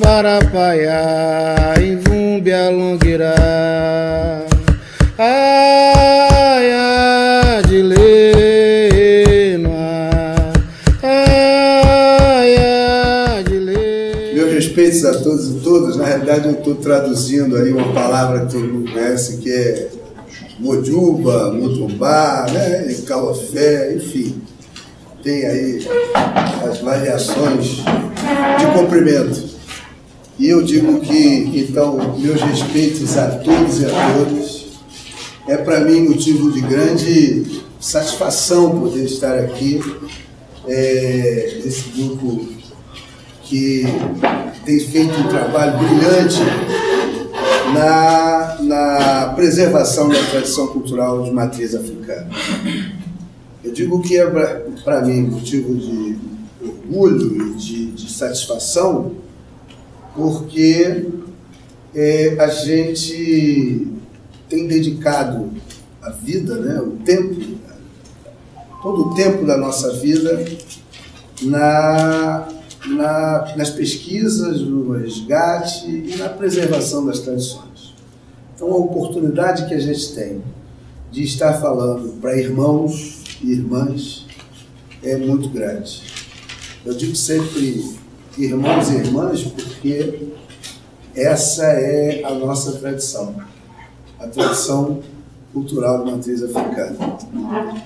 Parapaiá, Ivumbi alonguirá, ai, de lenoa, ai, de lenoa. Meus respeitos a todos e todas. Na realidade, eu estou traduzindo aí uma palavra que todo mundo conhece, que é Mojuba, Mutumbá, né? Calofé, enfim. Tem aí as variações de cumprimento. E eu digo que, então, meus respeitos a todos e a todas. É para mim motivo de grande satisfação poder estar aqui, nesse grupo que tem feito um trabalho brilhante na preservação da tradição cultural de matriz africana. Eu digo que é para mim motivo de orgulho e de satisfação, porque a gente tem dedicado a vida, né, o tempo, todo o tempo da nossa vida nas pesquisas, no resgate e na preservação das tradições. Então, a oportunidade que a gente tem de estar falando para irmãos e irmãs é muito grande. Eu digo sempre irmãos e irmãs porque essa é a nossa tradição, a tradição cultural de matriz africana.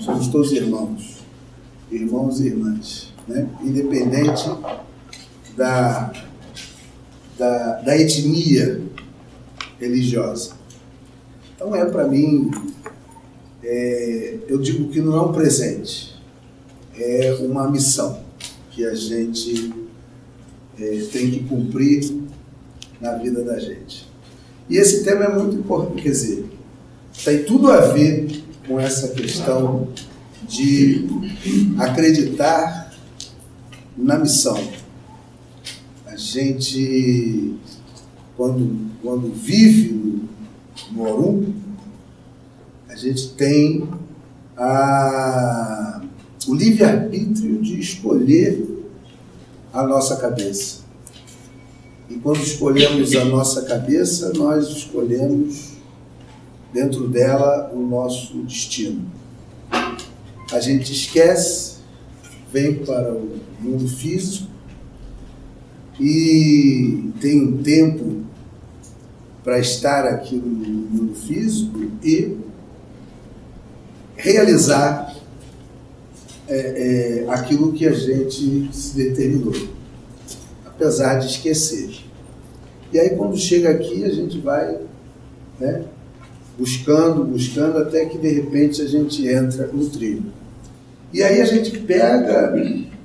Somos todos irmãos e irmãs, né? Independente da etnia religiosa. Então para mim, eu digo que não é um presente, é uma missão que a gente tem que cumprir na vida da gente. E esse tema é muito importante, quer dizer, tem tudo a ver com essa questão de acreditar na missão. A gente, quando vive no Orum, a gente tem o livre-arbítrio de escolher a nossa cabeça. E quando escolhemos a nossa cabeça, nós escolhemos dentro dela o nosso destino. A gente esquece, vem para o mundo físico e tem um tempo para estar aqui no mundo físico e realizar aquilo que a gente se determinou, apesar de esquecer. E aí, quando chega aqui, a gente vai, né, buscando, até que, de repente, a gente entra no trilho. E aí a gente pega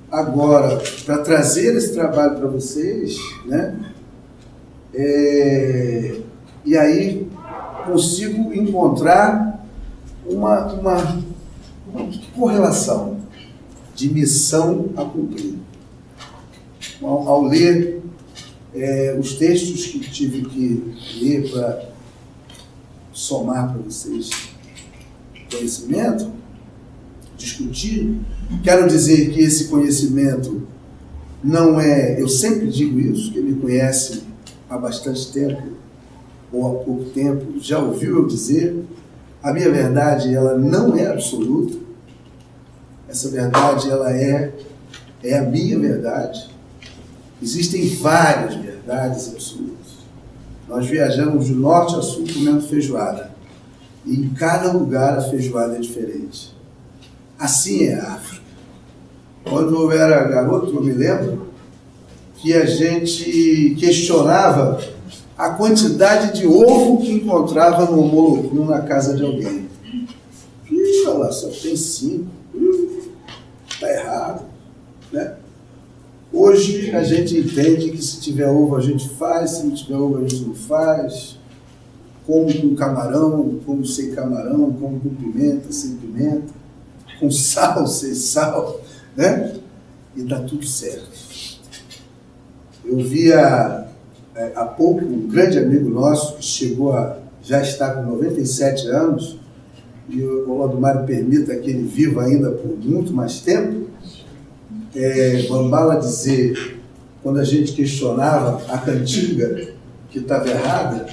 agora, para trazer esse trabalho para vocês, né, e aí consigo encontrar uma correlação de missão a cumprir. Ao ler os textos que tive que ler para somar para vocês conhecimento, discutir, quero dizer que esse conhecimento não é, eu sempre digo isso, quem me conhece há bastante tempo, ou há pouco tempo, já ouviu eu dizer, a minha verdade, ela não é absoluta, essa verdade, ela é a minha verdade. Existem várias verdades absolutas. Nós viajamos de norte a sul comendo feijoada. E em cada lugar a feijoada é diferente. Assim é a África. Quando eu era garoto, eu me lembro que a gente questionava a quantidade de ovo que encontrava no Molocum na casa de alguém. Olha lá, só tem 5. Está errado, né? Hoje a gente entende que se tiver ovo a gente faz, se não tiver ovo a gente não faz. Como com camarão, como sem camarão, como com pimenta, sem pimenta, com sal, sem sal, né? E dá tudo certo. Eu via há pouco um grande amigo nosso que já está com 97 anos, e o Aldo permita que ele viva ainda por muito mais tempo, Bambala dizer, quando a gente questionava a cantiga que estava errada,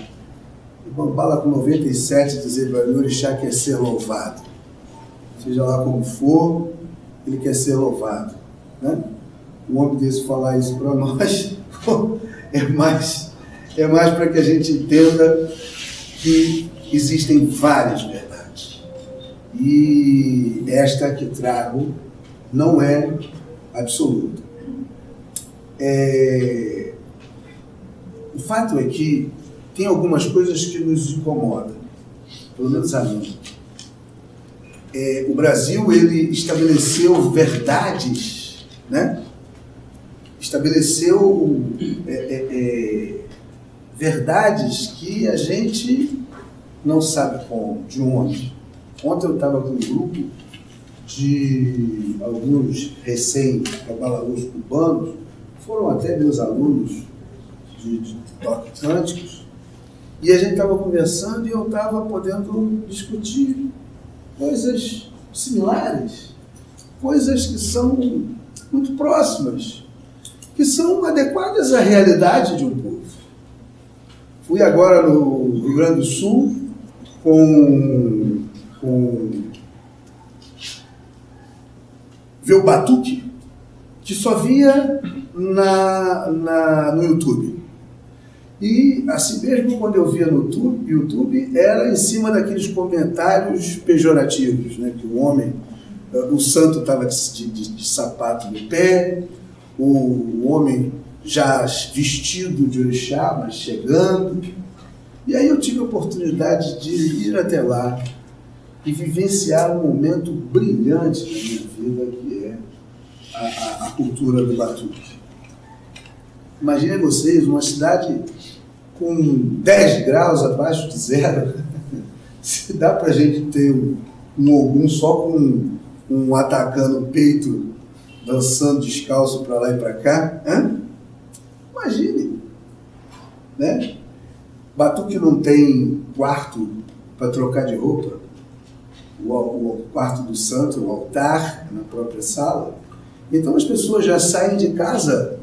e Bambala com 97 dizia: o orixá quer ser louvado. Seja lá como for, ele quer ser louvado. Né? Um homem desse falar isso para nós é mais para que a gente entenda que existem várias verdades. E esta que trago não é absoluta. O fato é que tem algumas coisas que nos incomodam, pelo menos a mim. O Brasil, ele estabeleceu verdades, né? Estabeleceu verdades que a gente não sabe como, de onde. Ontem eu estava com um grupo de alguns recém-babalaús cubanos, foram até meus alunos de toque cânticos, e a gente estava conversando e eu estava podendo discutir coisas similares, coisas que são muito próximas, que são adequadas à realidade de um povo. Fui agora no Rio Grande do Sul com ver o batuque, que só via no YouTube. E assim mesmo, quando eu via no YouTube, era em cima daqueles comentários pejorativos, né? Que o santo estava de sapato no pé, o homem já vestido de orixá, mas chegando. E aí eu tive a oportunidade de ir até lá e vivenciar um momento brilhante da minha vida, que é a cultura do batuque. Imaginem vocês, uma cidade com 10 graus abaixo de zero, se dá para a gente ter um Ogum só com um atacando o peito, dançando descalço para lá e para cá, imagine, né? Batuque não tem quarto para trocar de roupa, o quarto do santo, o altar, na própria sala. Então as pessoas já saem de casa.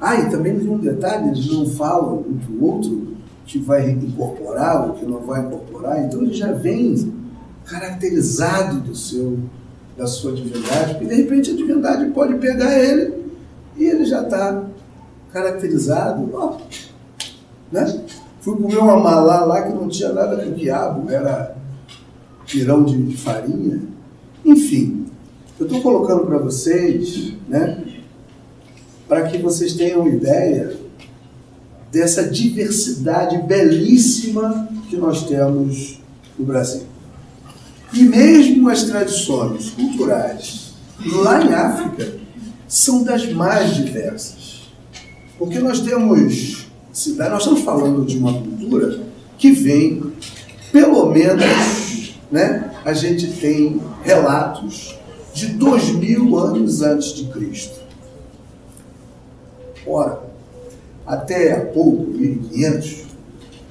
E também tem um detalhe: eles não falam um para o outro que vai incorporar ou que não vai incorporar, então ele já vem caracterizado da sua divindade, porque de repente a divindade pode pegar ele e ele já está caracterizado. Né? Fui comer uma malá lá que não tinha nada com quiabo, era pirão de farinha. Enfim, eu estou colocando para vocês, né, para que vocês tenham ideia dessa diversidade belíssima que nós temos no Brasil. E mesmo as tradições culturais lá em África são das mais diversas. Porque nós estamos falando de uma cultura que vem, pelo menos, né, a gente tem relatos de 2000 anos antes de Cristo. Ora, até há pouco, 1500,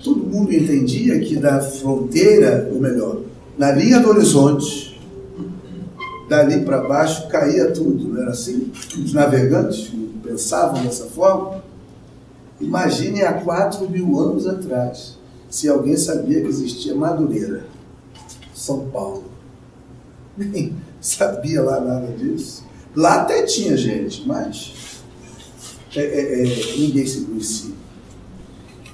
todo mundo entendia que da fronteira, ou melhor, na linha do horizonte, dali para baixo caía tudo, não era assim? Os navegantes pensavam dessa forma. Imagine há 4.000 anos atrás, se alguém sabia que existia Madureira, São Paulo. Nem sabia lá nada disso. Lá até tinha gente, mas ninguém se conhecia.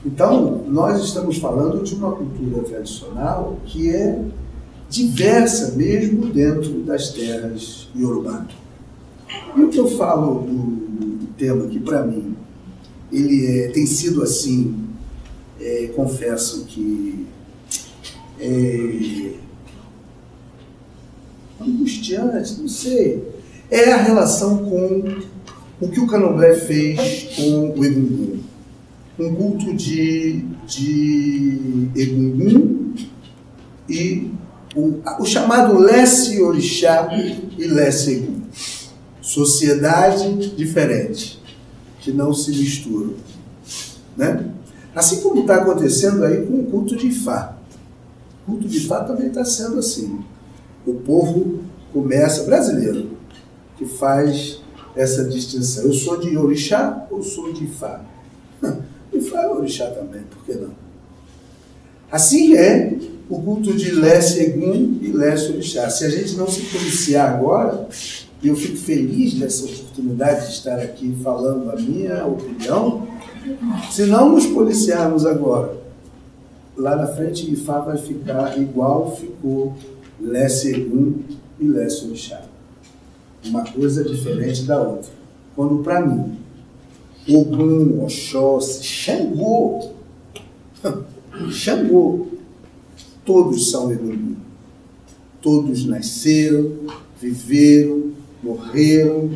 Então, nós estamos falando de uma cultura tradicional que é diversa mesmo dentro das terras iorubá. E o que eu falo do tema que, para mim, ele tem sido assim, confesso que angustiante, não sei, é a relação com o que o Candomblé fez com o Egungun. Um culto de Egungun e o chamado Lesse Orixá e Lesse Egum. Sociedade diferente, que não se misturam. Né? Assim como está acontecendo aí com o culto de Ifá. O culto de Ifá também está sendo assim. O povo começa, brasileiro, que faz essa distinção. Eu sou de orixá ou sou de Ifá? Ifá é orixá também, por que não? Assim é o culto de Lesse Egum e Lesse Orixá. Se a gente não se policiar agora, e eu fico feliz dessa oportunidade de estar aqui falando a minha opinião, se não nos policiarmos agora, lá na frente Ifá vai ficar igual ficou Lesse Egum e Lesse Orixá. Uma coisa diferente da outra. Quando para mim, Ogum, Oxóssi, Xangô, todos são Egum. Todos nasceram, viveram, morreram,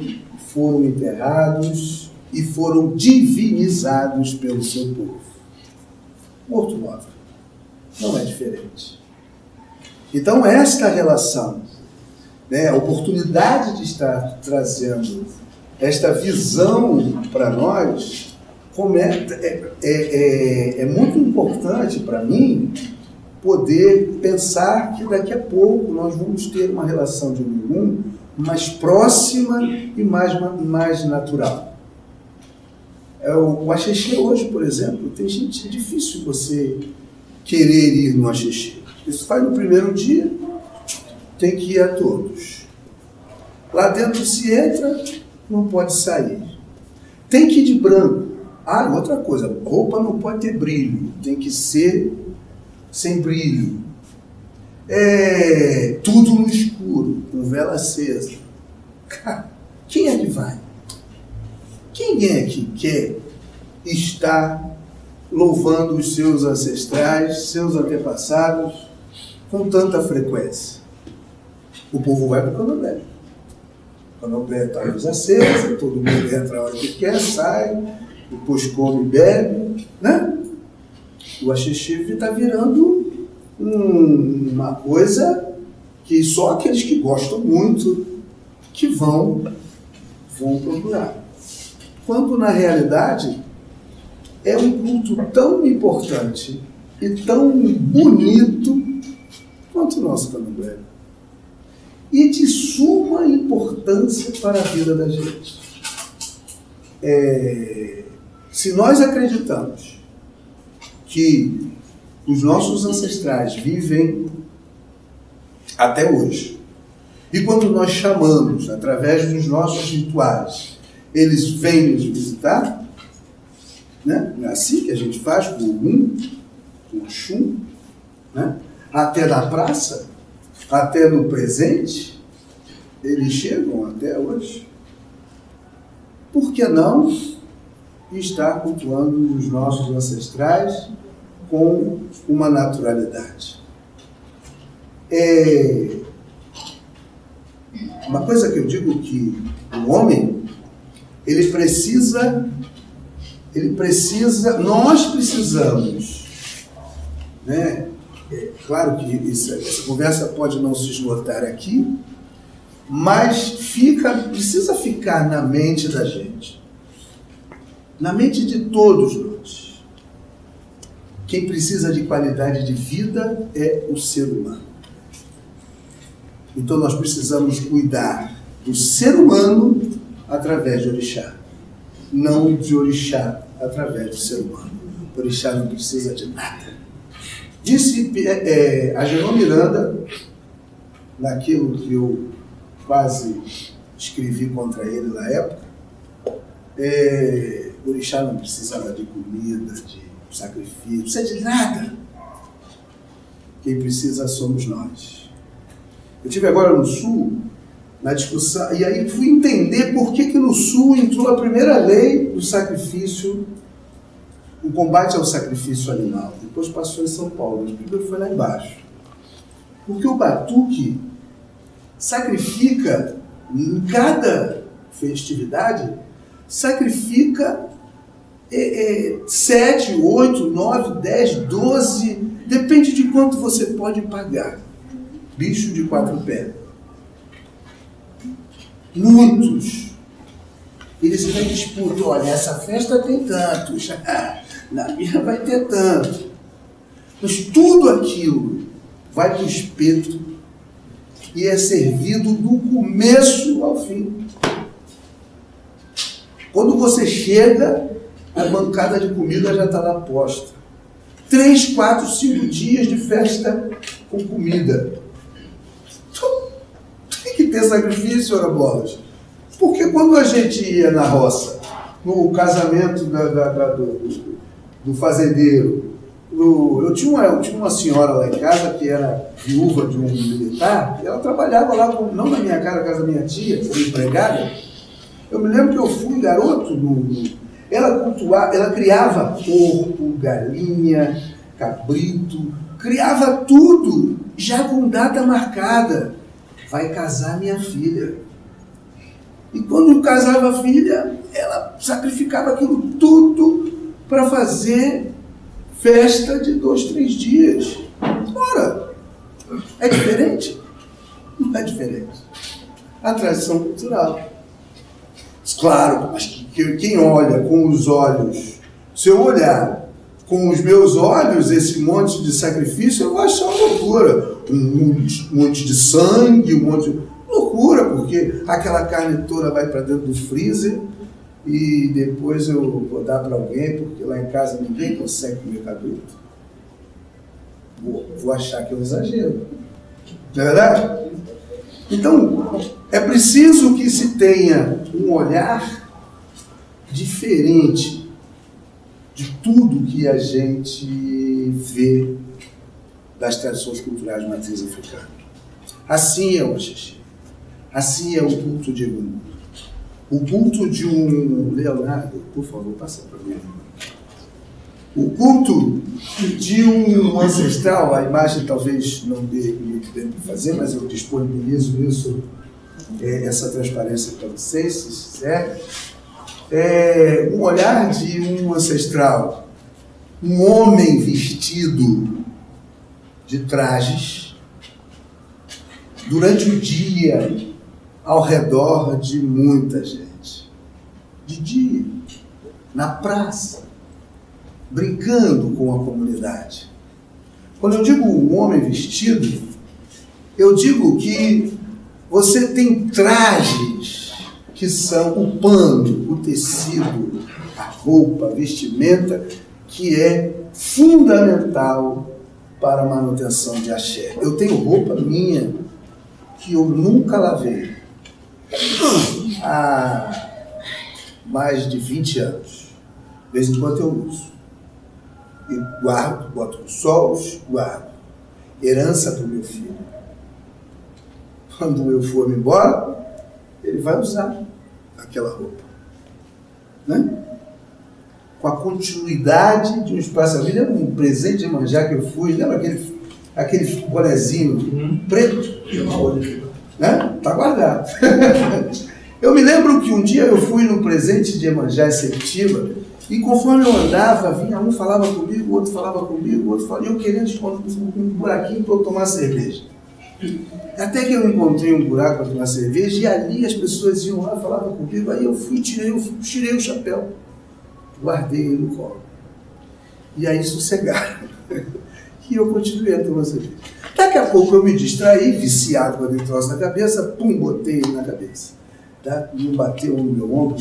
foram enterrados e foram divinizados pelo seu povo. Morto móvel. Não é diferente. Então, esta relação, a oportunidade de estar trazendo esta visão para nós, é muito importante para mim poder pensar que daqui a pouco nós vamos ter uma relação de Ogum mais próxima e mais natural. O Axexê hoje, por exemplo, tem gente, é difícil você querer ir no Axexê. Isso faz no primeiro dia, tem que ir a todos. Lá dentro se entra, não pode sair. Tem que ir de branco. Ah, outra coisa, roupa não pode ter brilho, tem que ser sem brilho. Tudo no escuro, com vela acesa. Cara, quem é que vai? Quem é que quer estar louvando os seus ancestrais, seus antepassados, com tanta frequência? O povo vai para o candomblé. O candomblé está a luz acesa, todo mundo entra a hora que quer, sai, depois come e bebe, né? O Axexê está virando uma coisa que só aqueles que gostam muito que vão procurar. Quando, na realidade, é um culto tão importante e tão bonito quanto o nosso candomblé. E de suma importância para a vida da gente. Se nós acreditamos que os nossos ancestrais vivem até hoje, e quando nós chamamos, através dos nossos rituais, eles vêm nos visitar, né? É assim que a gente faz com o Ogum, com o Oxum, né? Até na praça, até no presente, eles chegam até hoje. Por que não estar cultuando os nossos ancestrais com uma naturalidade? Uma coisa que eu digo que o homem, nós precisamos, né? Claro que essa conversa pode não se esgotar aqui, mas precisa ficar na mente da gente, na mente de todos nós. Quem precisa de qualidade de vida é o ser humano. Então nós precisamos cuidar do ser humano através de orixá, não de orixá através do ser humano. O orixá não precisa de nada. Disse Agenor Miranda, naquilo que eu quase escrevi contra ele na época, o orixá não precisava de comida, de sacrifício, não precisa de nada. Quem precisa somos nós. Eu estive agora no Sul, na discussão, e aí fui entender por que no Sul entrou a primeira lei do sacrifício, o combate ao sacrifício animal. Depois passou em São Paulo, mas primeiro foi lá embaixo. Porque o batuque sacrifica, em cada festividade, sacrifica 7, 8, 9, 10, 12, depende de quanto você pode pagar. Bicho de 4 pés. Muitos. Eles vêm disputam, olha, essa festa tem tantos, na minha vai ter tanto. Mas tudo aquilo vai para o espeto e é servido do começo ao fim. Quando você chega, a bancada de comida já está lá posta. 3, 4, 5 dias de festa com comida. Tem que ter sacrifício, ora bolas. Porque quando a gente ia na roça, no casamento do fazendeiro, eu tinha uma senhora lá em casa que era viúva de um militar, e ela trabalhava lá, não na minha casa, na casa da minha tia, como empregada. Eu me lembro que eu fui garoto, ela criava porco, galinha, cabrito, criava tudo, já com data marcada. Vai casar minha filha. E quando casava a filha, ela sacrificava aquilo tudo para fazer festa de 2, 3 dias. Ora, é diferente? Não é diferente. A tradição cultural. Claro, mas quem olha com os olhos, se eu olhar com os meus olhos esse monte de sacrifício, eu vou achar uma loucura. Um monte de sangue, um monte de... loucura, porque aquela carne toda vai para dentro do freezer e depois eu vou dar para alguém, porque lá em casa ninguém consegue comer cabrito. Vou achar que é um exagero. Não é verdade? Então, é preciso que se tenha um olhar diferente de tudo que a gente vê das tradições culturais de matriz africana. Assim é o Axixi. Assim é o culto de Egum. O culto de um... Leonardo, por favor, passa para mim. O culto de um ancestral, a imagem talvez não dê muito tempo de fazer, mas eu disponibilizo isso, essa transparência para vocês, se quiser. Um olhar de um ancestral, um homem vestido de trajes, durante o dia, ao redor de muita gente. De dia, na praça, brincando com a comunidade. Quando eu digo um homem vestido, eu digo que você tem trajes que são o pano, o tecido, a roupa, a vestimenta, que é fundamental para a manutenção de axé. Eu tenho roupa minha que eu nunca lavei há mais de 20 anos. De vez em quando eu uso. E guardo, boto no sol, guardo. Herança para o meu filho. Quando eu for embora, ele vai usar aquela roupa. Né? Com a continuidade de um espaço. Eu me lembro um presente de Iemanjá que eu fui, lembra aquele bonezinho preto? Né? Tá guardado. Eu me lembro que um dia eu fui no presente de Iemanjá em Sepetiba, e conforme eu andava, vinha um falava comigo, o outro falava comigo, o outro falava, e eu querendo esconder um buraquinho para eu tomar cerveja. Até que eu encontrei um buraco para tomar cerveja, e ali as pessoas iam lá, falavam comigo, aí eu fui, tirei o chapéu, guardei ele no colo. E aí sossegaram. E eu continuei a tomar cerveja. Daqui a pouco eu me distraí, viciado com aquele troço na cabeça, pum, botei ele na cabeça. Tá? Não bateu no meu ombro,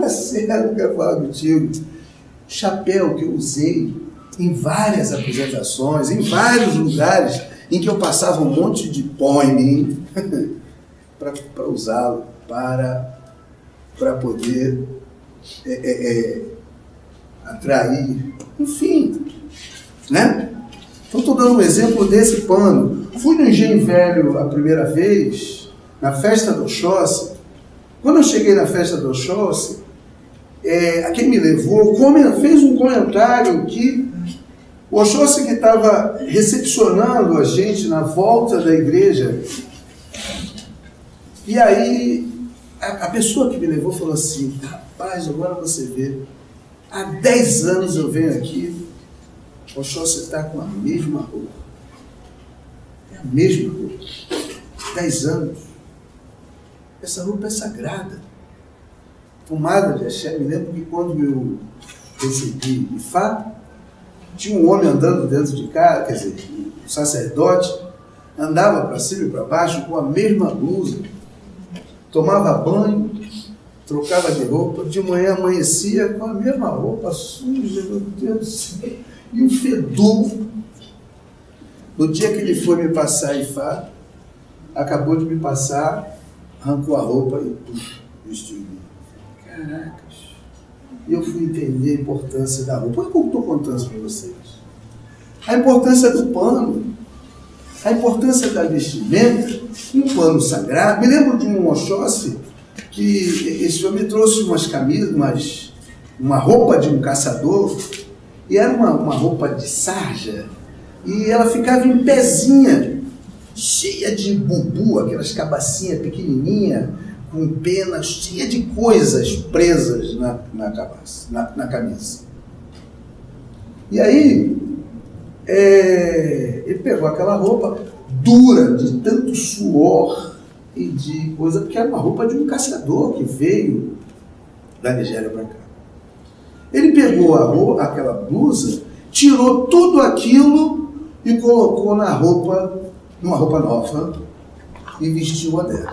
Marcelo, quero falar contigo. Chapéu que eu usei em várias apresentações, em vários lugares em que eu passava um monte de pó em mim para usá-lo, para poder atrair, enfim, né? Então estou dando um exemplo desse pano. Fui no Engenho Velho a primeira vez, na festa do Oxóssi. Quando eu cheguei na festa do Oxóssi, quem me levou fez um comentário que o Oxóssi, que estava recepcionando a gente na volta da igreja, e aí a pessoa que me levou falou assim, rapaz, agora você vê, há 10 anos eu venho aqui, o Oxóssi está com a mesma roupa. É a mesma roupa. 10 anos. Essa roupa é sagrada. Tomada de axé. Me lembro que quando eu recebi Ifá, tinha um homem andando dentro de casa, quer dizer, um sacerdote, andava para cima e para baixo com a mesma blusa, tomava banho, trocava de roupa, de manhã amanhecia com a mesma roupa suja, meu Deus do céu, e um fedor. No dia que ele foi me passar IFA, acabou de me passar, arrancou a roupa e vestiu. Caracas! E eu fui entender a importância da roupa. Por que eu estou contando isso para vocês? A importância do pano, a importância da vestimenta, um pano sagrado. Me lembro de um Oxóssi que esse homem trouxe umas camisas, uma roupa de um caçador, e era uma roupa de sarja, e ela ficava em pezinha, cheia de bubu, aquelas cabacinhas pequenininhas, com penas, cheia de coisas presas na camisa. E aí, ele pegou aquela roupa dura, de tanto suor e de coisa, porque era uma roupa de um caçador que veio da Nigéria para cá. Ele pegou aquela blusa, tirou tudo aquilo e colocou numa roupa nova e vestiu o Odé.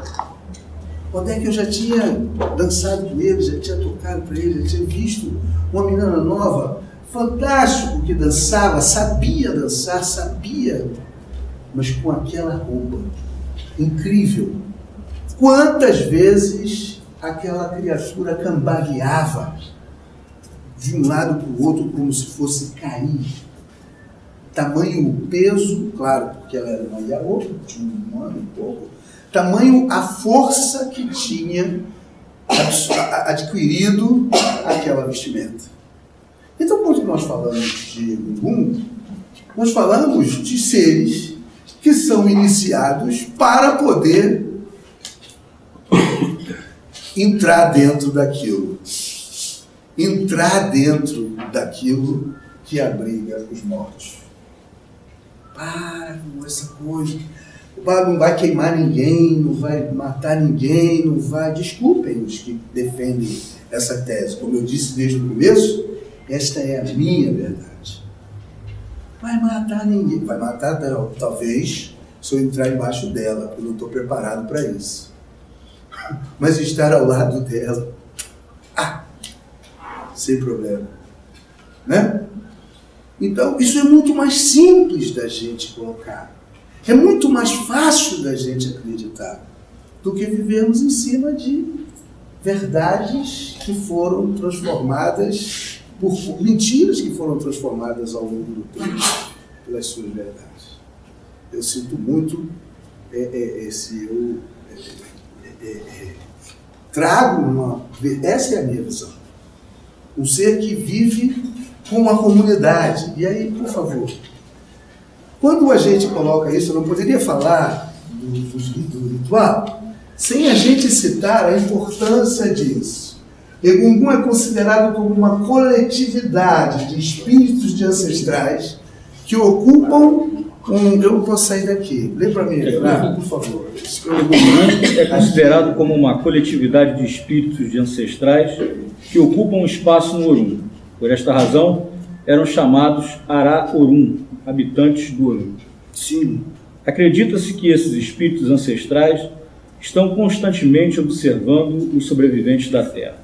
Odé que eu já tinha dançado com ele, já tinha tocado para ele, já tinha visto uma menina nova, fantástico, que dançava, sabia dançar, mas com aquela roupa incrível. Quantas vezes aquela criatura cambaleava de um lado para o outro como se fosse cair. Tamanho o peso, claro, porque ela era uma Iaô, tinha um ano e pouco, tamanho a força que tinha adquirido aquela vestimenta. Então, quando nós falamos de Ogum, nós falamos de seres que são iniciados para poder entrar dentro daquilo que abriga os mortos. Para com essa coisa. Não vai queimar ninguém, não vai matar ninguém, não vai... Desculpem os que defendem essa tese. Como eu disse desde o começo, esta é a minha verdade. Vai matar ninguém. Vai matar, talvez, se eu entrar embaixo dela, porque eu não estou preparado para isso. Mas estar ao lado dela, sem problema. Né? Então, isso é muito mais simples da gente colocar. É muito mais fácil da gente acreditar do que vivermos em cima de verdades que foram transformadas por mentiras que foram transformadas ao longo do tempo pelas suas verdades. Eu sinto muito trago essa é a minha visão. Um ser que vive com uma comunidade. E aí, por favor, quando a gente coloca isso, eu não poderia falar do ritual sem a gente citar a importância disso. Egungun é considerado como uma coletividade de espíritos de ancestrais que ocupam eu não posso sair daqui. Lê para mim, por favor. Egungun é considerado como uma coletividade de espíritos de ancestrais que ocupam um espaço no Orum. Por esta razão, eram chamados Ara-Orum, habitantes do Orum. Sim. Acredita-se que esses espíritos ancestrais estão constantemente observando os sobreviventes da Terra.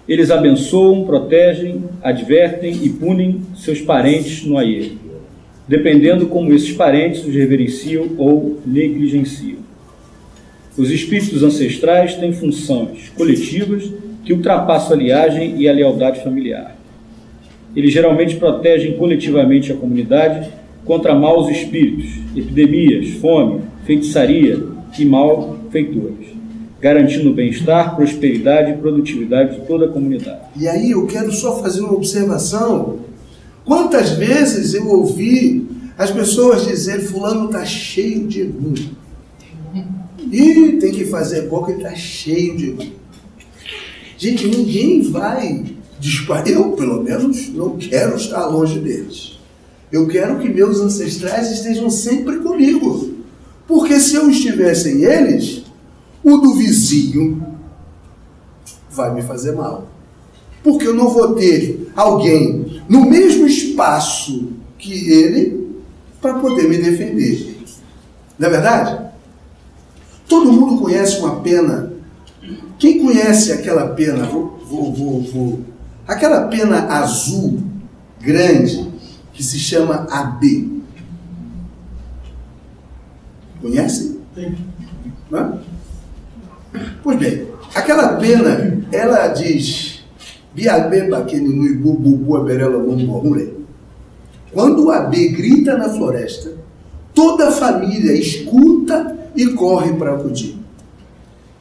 Eles abençoam, protegem, advertem e punem seus parentes no Aie, dependendo como esses parentes os reverenciam ou negligenciam. Os espíritos ancestrais têm funções coletivas que ultrapassam a liagem e a lealdade familiar. Eles geralmente protegem coletivamente a comunidade contra maus espíritos, epidemias, fome, feitiçaria e malfeitores, garantindo o bem-estar, prosperidade e produtividade de toda a comunidade. E aí eu quero só fazer uma observação. Quantas vezes eu ouvi as pessoas dizerem: fulano está cheio de Egum. E tem que fazer porque ele está cheio de Egum. Gente, ninguém vai disparar. Eu, pelo menos, não quero estar longe deles. Eu quero que meus ancestrais estejam sempre comigo. Porque se eu estiver sem eles, o do vizinho vai me fazer mal. Porque eu não vou ter alguém no mesmo espaço que ele para poder me defender. Não é verdade? Todo mundo conhece uma pena Quem conhece aquela pena, aquela pena azul grande que se chama AB? Conhece? Sim. Não? Pois bem, aquela pena, ela diz: Biabeba Keninui Bubu Aberela Bomborure. Quando o AB grita na floresta, toda a família escuta e corre para acudir.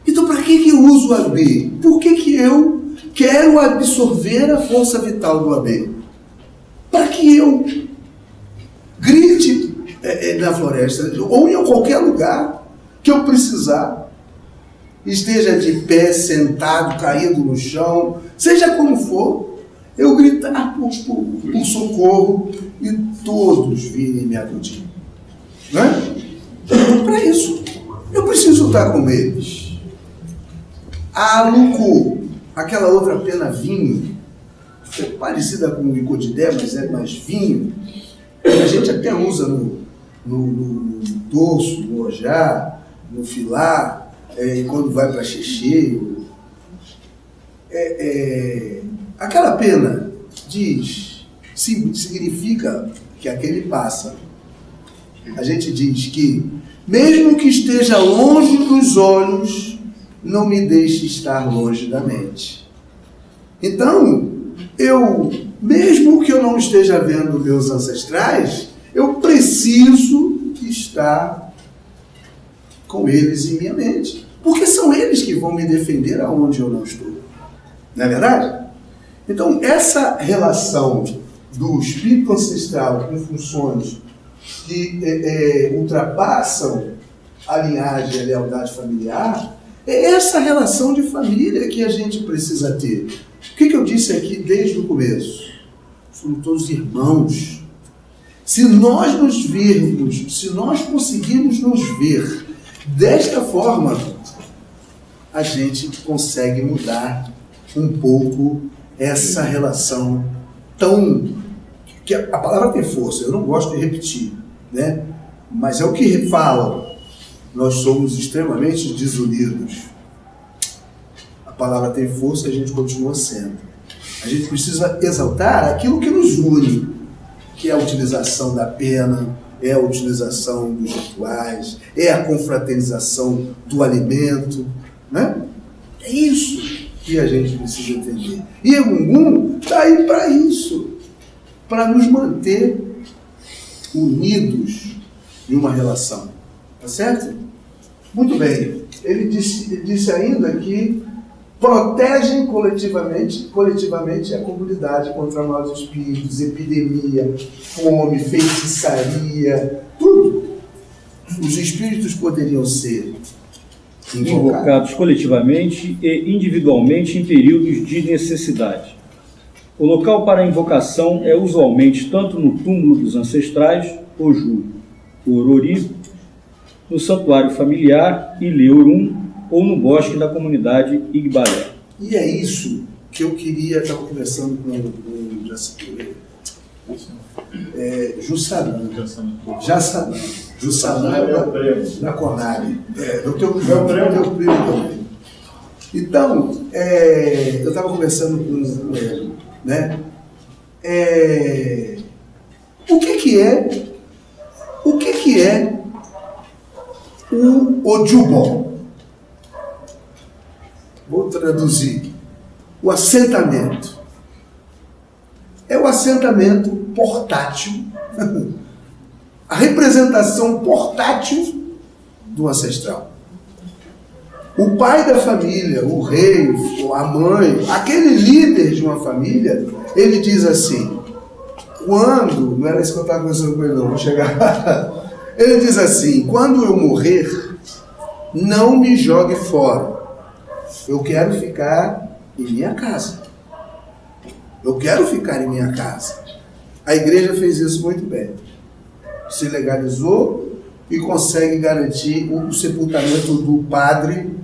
Então, para que eu uso o AB? Por que eu quero absorver a força vital do AB? Para que eu grite na floresta ou em qualquer lugar que eu precisar, esteja de pé, sentado, caído no chão, seja como for, eu gritar por socorro e todos virem me acudir. Não é? Para isso, eu preciso estar com eles. A Luco, aquela outra pena vinho, parecida com o Icodidé, mas é mais vinho, a gente até usa no dorso, no ojá, no filar, quando vai para xixi. Aquela pena significa que aquele pássaro, a gente diz que, mesmo que esteja longe dos olhos, não me deixe estar longe da mente. Então, mesmo que eu não esteja vendo meus ancestrais, eu preciso estar com eles em minha mente. Porque são eles que vão me defender aonde eu não estou. Não é verdade? Então, essa relação do espírito ancestral com funções que ultrapassam a linhagem e a lealdade familiar, é essa relação de família que a gente precisa ter. O que eu disse aqui desde o começo? Somos todos irmãos. Se nós nos vermos, se nós conseguirmos nos ver desta forma, a gente consegue mudar um pouco essa relação tão... que a palavra tem força, eu não gosto de repetir, né? Mas é o que falam. Nós somos extremamente desunidos. A palavra tem força e a gente continua sendo. A gente precisa exaltar aquilo que nos une, que é a utilização da pena, é a utilização dos rituais, é a confraternização do alimento, né? É isso que a gente precisa entender. E Egungun está aí para isso, para nos manter unidos em uma relação. Tá certo? Muito bem. Ele disse ainda que protegem coletivamente a comunidade contra maus espíritos, epidemia, fome, feitiçaria, tudo. Os espíritos poderiam ser invocados coletivamente e individualmente em períodos de necessidade. O local para a invocação é usualmente tanto no túmulo dos ancestrais, Oju, Orori, no santuário familiar, Ileurum, ou no bosque da comunidade Igbalé. E é isso que eu queria estar conversando com o Jussanã da Conab. Do teu primo também. Então, eu estava conversando com ele, né? O que é o Ojúbọ? Vou traduzir. O assentamento. É o assentamento portátil, a representação portátil do ancestral. O pai da família, o rei, a mãe, aquele líder de uma família, ele diz assim, não era isso que eu estava conversando com ele, não, vou chegar lá. Ele diz assim, quando eu morrer, não me jogue fora. Eu quero ficar em minha casa. Eu quero ficar em minha casa. A igreja fez isso muito bem. Se legalizou e consegue garantir o sepultamento do padre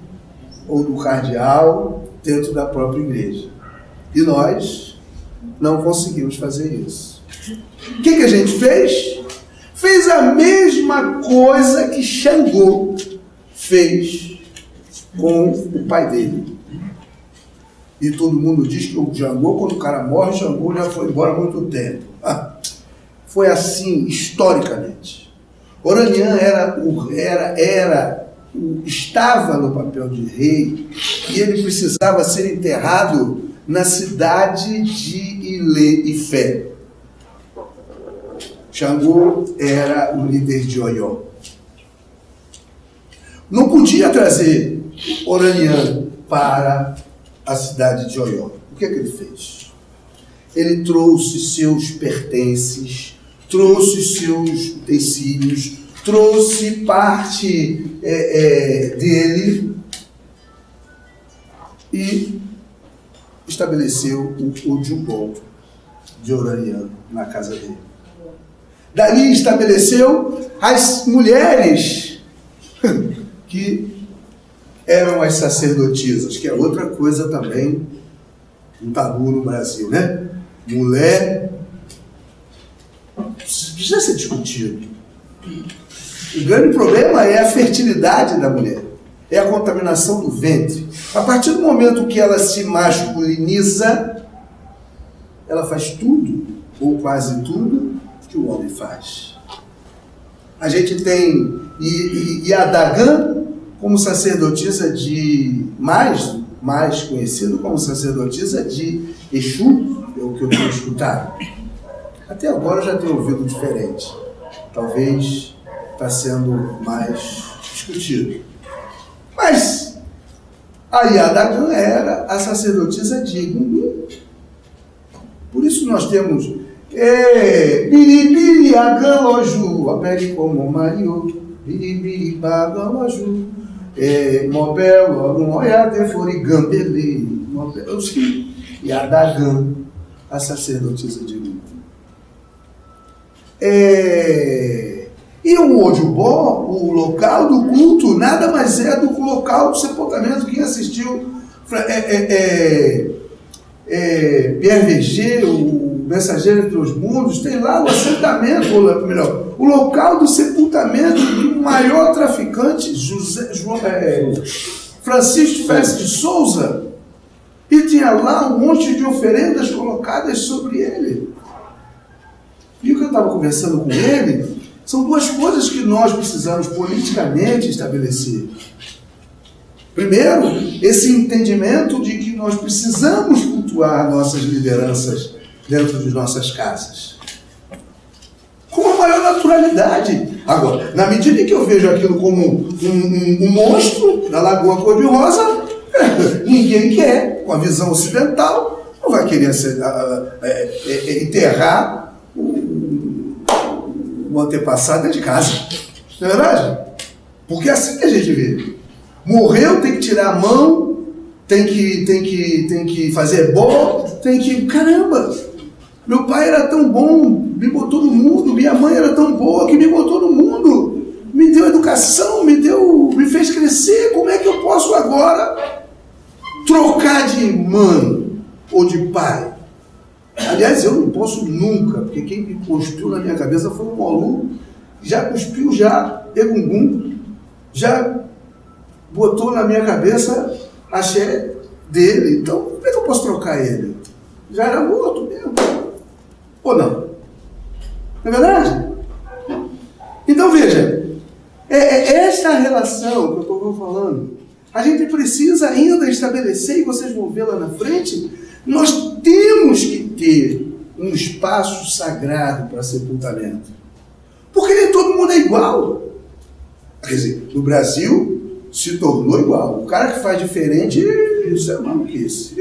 ou do cardeal dentro da própria igreja. E nós não conseguimos fazer isso. O que a gente fez? Fez a mesma coisa que Xangô fez com o pai dele. E todo mundo diz que o Xangô, quando o cara morre, o Xangô já foi embora há muito tempo. Foi assim, historicamente. Oranian estava no papel de rei e ele precisava ser enterrado na cidade de Ilé-Ifé. Xangô era o líder de Oió. Não podia trazer Oranian para a cidade de Oió. O que é que ele fez? Ele trouxe seus pertences, trouxe seus utensílios, trouxe parte dele e estabeleceu o Jubon de Oranian na casa dele. Dali estabeleceu as mulheres que eram as sacerdotisas, que é outra coisa também, um tabu no Brasil, né? Mulher precisa ser discutido. O grande problema é a fertilidade da mulher, é a contaminação do ventre. A partir do momento que ela se masculiniza, ela faz tudo, ou quase tudo, que o homem faz. A gente tem Yadagan como sacerdotisa de, mais conhecido como sacerdotisa de Exu, é o que eu tenho escutado. Até agora eu já tenho ouvido diferente. Talvez está sendo mais discutido. Mas a Yadagan era a sacerdotisa de Egungun. Por isso nós temos Biribiri Agaloju, Apere como Mario, Biribiri Agaloju, Mobel, Moyade Forigambele, Mobel, Yadagan, a sacerdotisa de Egungun. E o Ojubó, o local do culto, nada mais é do que o local do sepultamento. Quem assistiu Pierre Verger, o Mensageiro entre os Mundos, tem lá o assentamento, ou melhor, o local do sepultamento do maior traficante, Francisco Félix de Souza, e tinha lá um monte de oferendas colocadas sobre ele. E o que eu estava conversando com ele, são duas coisas que nós precisamos politicamente estabelecer. Primeiro, esse entendimento de que nós precisamos cultuar nossas lideranças dentro de nossas casas, com a maior naturalidade. Agora, na medida em que eu vejo aquilo como um monstro da Lagoa Cor-de-Rosa, ninguém quer, com a visão ocidental, não vai querer enterrar o antepassado dentro de casa. Não é verdade? Porque é assim que a gente vê. Morreu, tem que tirar a mão, tem que fazer bolo, tem que... Caramba! Meu pai era tão bom, me botou no mundo, minha mãe era tão boa que me botou no mundo, me deu educação, me fez crescer. Como é que eu posso agora trocar de mãe ou de pai? Aliás, eu não posso nunca, porque quem me cuspiu na minha cabeça foi o Molu, já cuspiu Egungun, já botou na minha cabeça axé dele. Então, como é que eu posso trocar ele? Já era morto mesmo. Ou não? Não é verdade? Então, veja, esta relação que eu estou falando, a gente precisa ainda estabelecer, e vocês vão ver lá na frente, nós temos que ter um espaço sagrado para sepultamento. Porque nem todo mundo é igual. Quer dizer, no Brasil se tornou igual. O cara que faz diferente, isso é maluquice.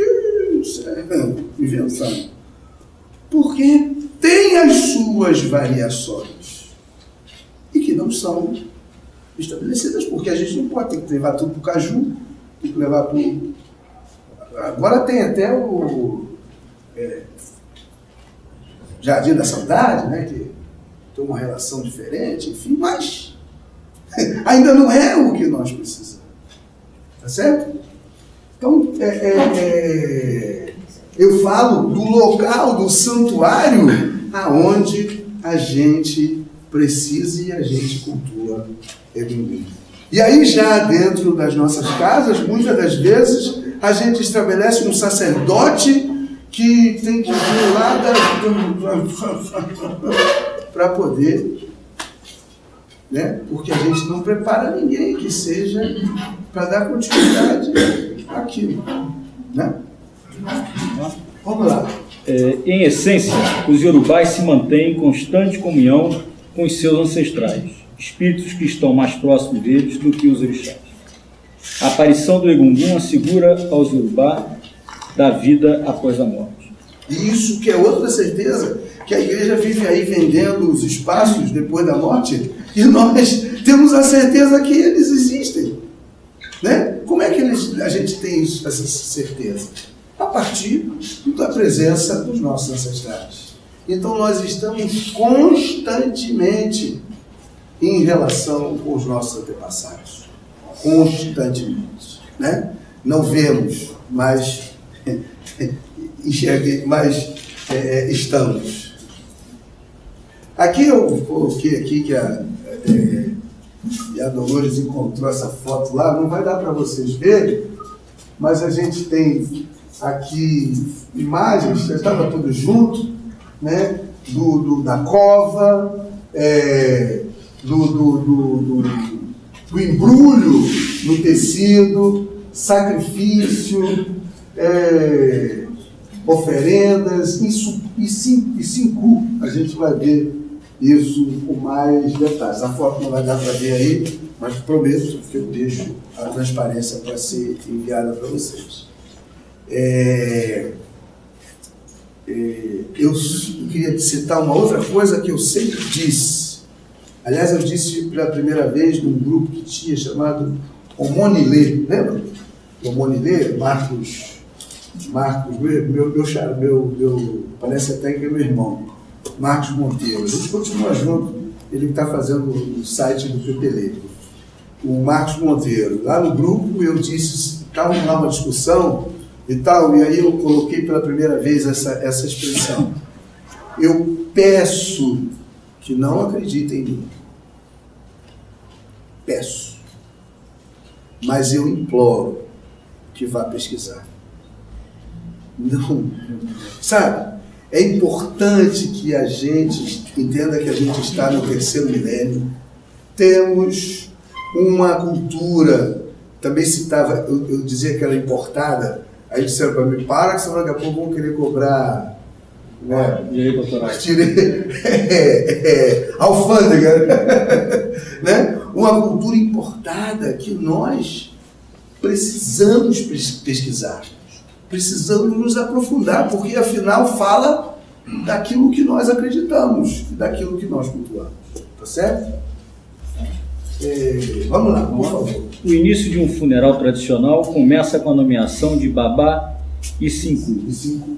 Isso é invenção. Porque tem as suas variações. E que não são estabelecidas. Porque a gente não pode ter que levar tudo para o caju, tem que levar para o... Agora tem até o Jardim da Saudade, né, que tem uma relação diferente, enfim, mas ainda não é o que nós precisamos. Tá certo? Então, eu falo do local, do santuário, aonde a gente precisa e a gente cultua Egungun. E aí já dentro das nossas casas, muitas das vezes, a gente estabelece um sacerdote que tem que vir lá para poder, né? Porque a gente não prepara ninguém que seja para dar continuidade àquilo, né? Vamos lá. Em essência, os iorubás se mantêm em constante comunhão com os seus ancestrais, espíritos que estão mais próximos deles do que os orixás. A aparição do Egungun assegura aos iorubá da vida após a morte. E isso que é outra certeza, que a igreja vive aí vendendo os espaços depois da morte, e nós temos a certeza que eles existem. Né? Como é que a gente tem essa certeza? A partir da presença dos nossos ancestrais. Então nós estamos constantemente em relação com os nossos antepassados. Constantemente. Né? Não vemos, mas estamos. Aqui eu coloquei aqui que a Dolores encontrou essa foto lá, não vai dar para vocês verem, mas a gente tem aqui imagens, já estava tudo junto, né? Da cova, do embrulho no tecido, sacrifício, oferendas, e cinco. A gente vai ver isso com mais detalhes. A foto não vai dar para ver aí, mas prometo que eu deixo a transparência para ser enviada para vocês. Eu queria citar uma outra coisa que eu sempre disse. Aliás, eu disse pela primeira vez num grupo que tinha chamado Homonilê. Lembra? Homonilê, Marcos, meu parece até que é meu irmão, Marcos Monteiro. A gente continua junto, ele está fazendo o site do PPLê. O Marcos Monteiro. Lá no grupo eu disse, estava lá uma discussão e tal, e aí eu coloquei pela primeira vez essa expressão. Eu peço que não acreditem em mim. Peço. Mas eu imploro que vá pesquisar. Não. Sabe? É importante que a gente entenda que a gente está no terceiro milênio. Temos uma cultura, também citava, eu dizia que era importada, aí disseram para mim, para que senão daqui a pouco vão querer cobrar, né? Direito autoral. Alfândega, né? Uma cultura importada que nós precisamos pesquisar, precisamos nos aprofundar, porque afinal fala daquilo que nós acreditamos, daquilo que nós cultuamos, tá certo? Vamos lá, por favor. O início de um funeral tradicional começa com a nomeação de Babá e Cinco,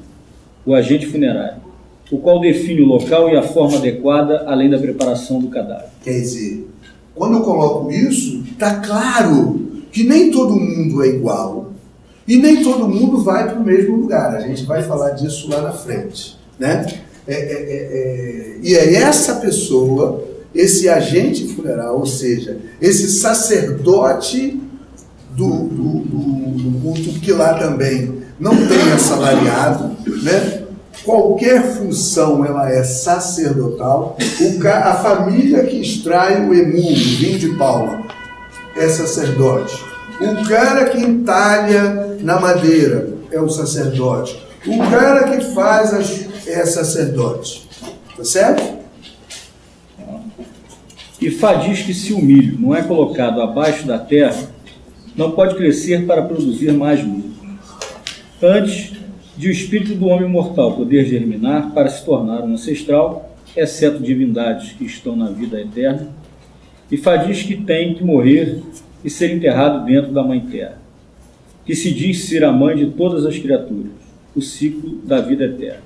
o agente funerário, o qual define o local e a forma adequada, além da preparação do cadáver. Quer dizer, quando eu coloco isso, está claro que nem todo mundo é igual e nem todo mundo vai para o mesmo lugar. A gente vai falar disso lá na frente, né? E é essa pessoa, esse agente funeral, ou seja, esse sacerdote do culto, que lá também não tem assalariado, né? Qualquer função ela é sacerdotal. A família que extrai o emu, o vinho de palma, é sacerdote. O cara que entalha na madeira é um sacerdote. O cara que faz é sacerdote. Tá certo? Ifá diz que se o milho não é colocado abaixo da terra, não pode crescer para produzir mais milho. Antes de o espírito do homem mortal poder germinar para se tornar um ancestral, exceto divindades que estão na vida eterna, Ifá diz que tem que morrer e ser enterrado dentro da Mãe Terra, que se diz ser a mãe de todas as criaturas, o ciclo da vida eterna.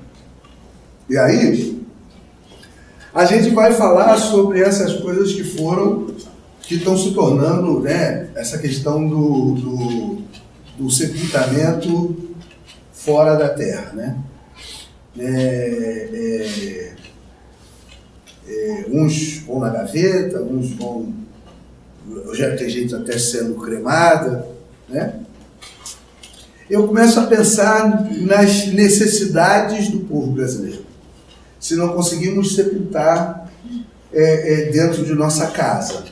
E aí, a gente vai falar sobre essas coisas que estão se tornando, né, essa questão do sepultamento fora da terra, né? Uns vão na gaveta, uns vão já tem gente até sendo cremada, né? Eu começo a pensar nas necessidades do povo brasileiro. Se não conseguimos sepultar dentro de nossa casa,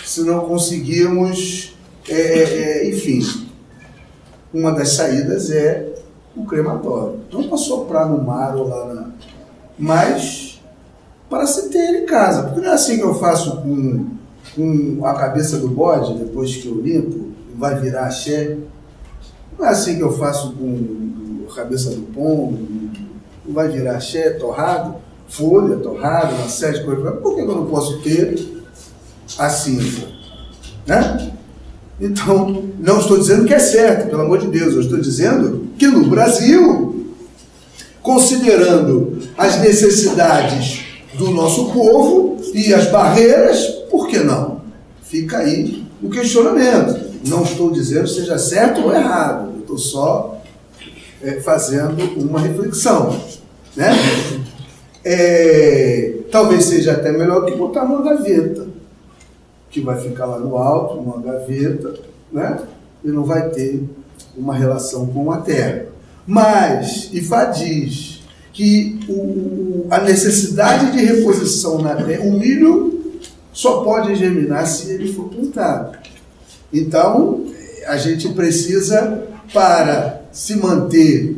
se não conseguimos, enfim, uma das saídas é o crematório. Não para soprar no mar ou lá mas para se ter ele em casa. Porque não é assim que eu faço com a cabeça do bode, depois que eu limpo, vai virar axé. Não é assim que eu faço com a cabeça do pombo, vai virar axé, torrado, folha, torrada, uma série de coisas. Por que eu não posso ter a cinza? Né? Então, não estou dizendo que é certo, pelo amor de Deus, eu estou dizendo que no Brasil, considerando as necessidades do nosso povo e as barreiras, por que não? Fica aí o questionamento. Não estou dizendo se seja certo ou errado, eu estou só fazendo uma reflexão, né? Talvez seja até melhor que botar numa gaveta, que vai ficar lá no alto, numa gaveta, né? E não vai ter uma relação com a terra. Mas IFA diz que a necessidade de reposição na terra, o milho só pode germinar se ele for plantado. Então, a gente precisa, para se manter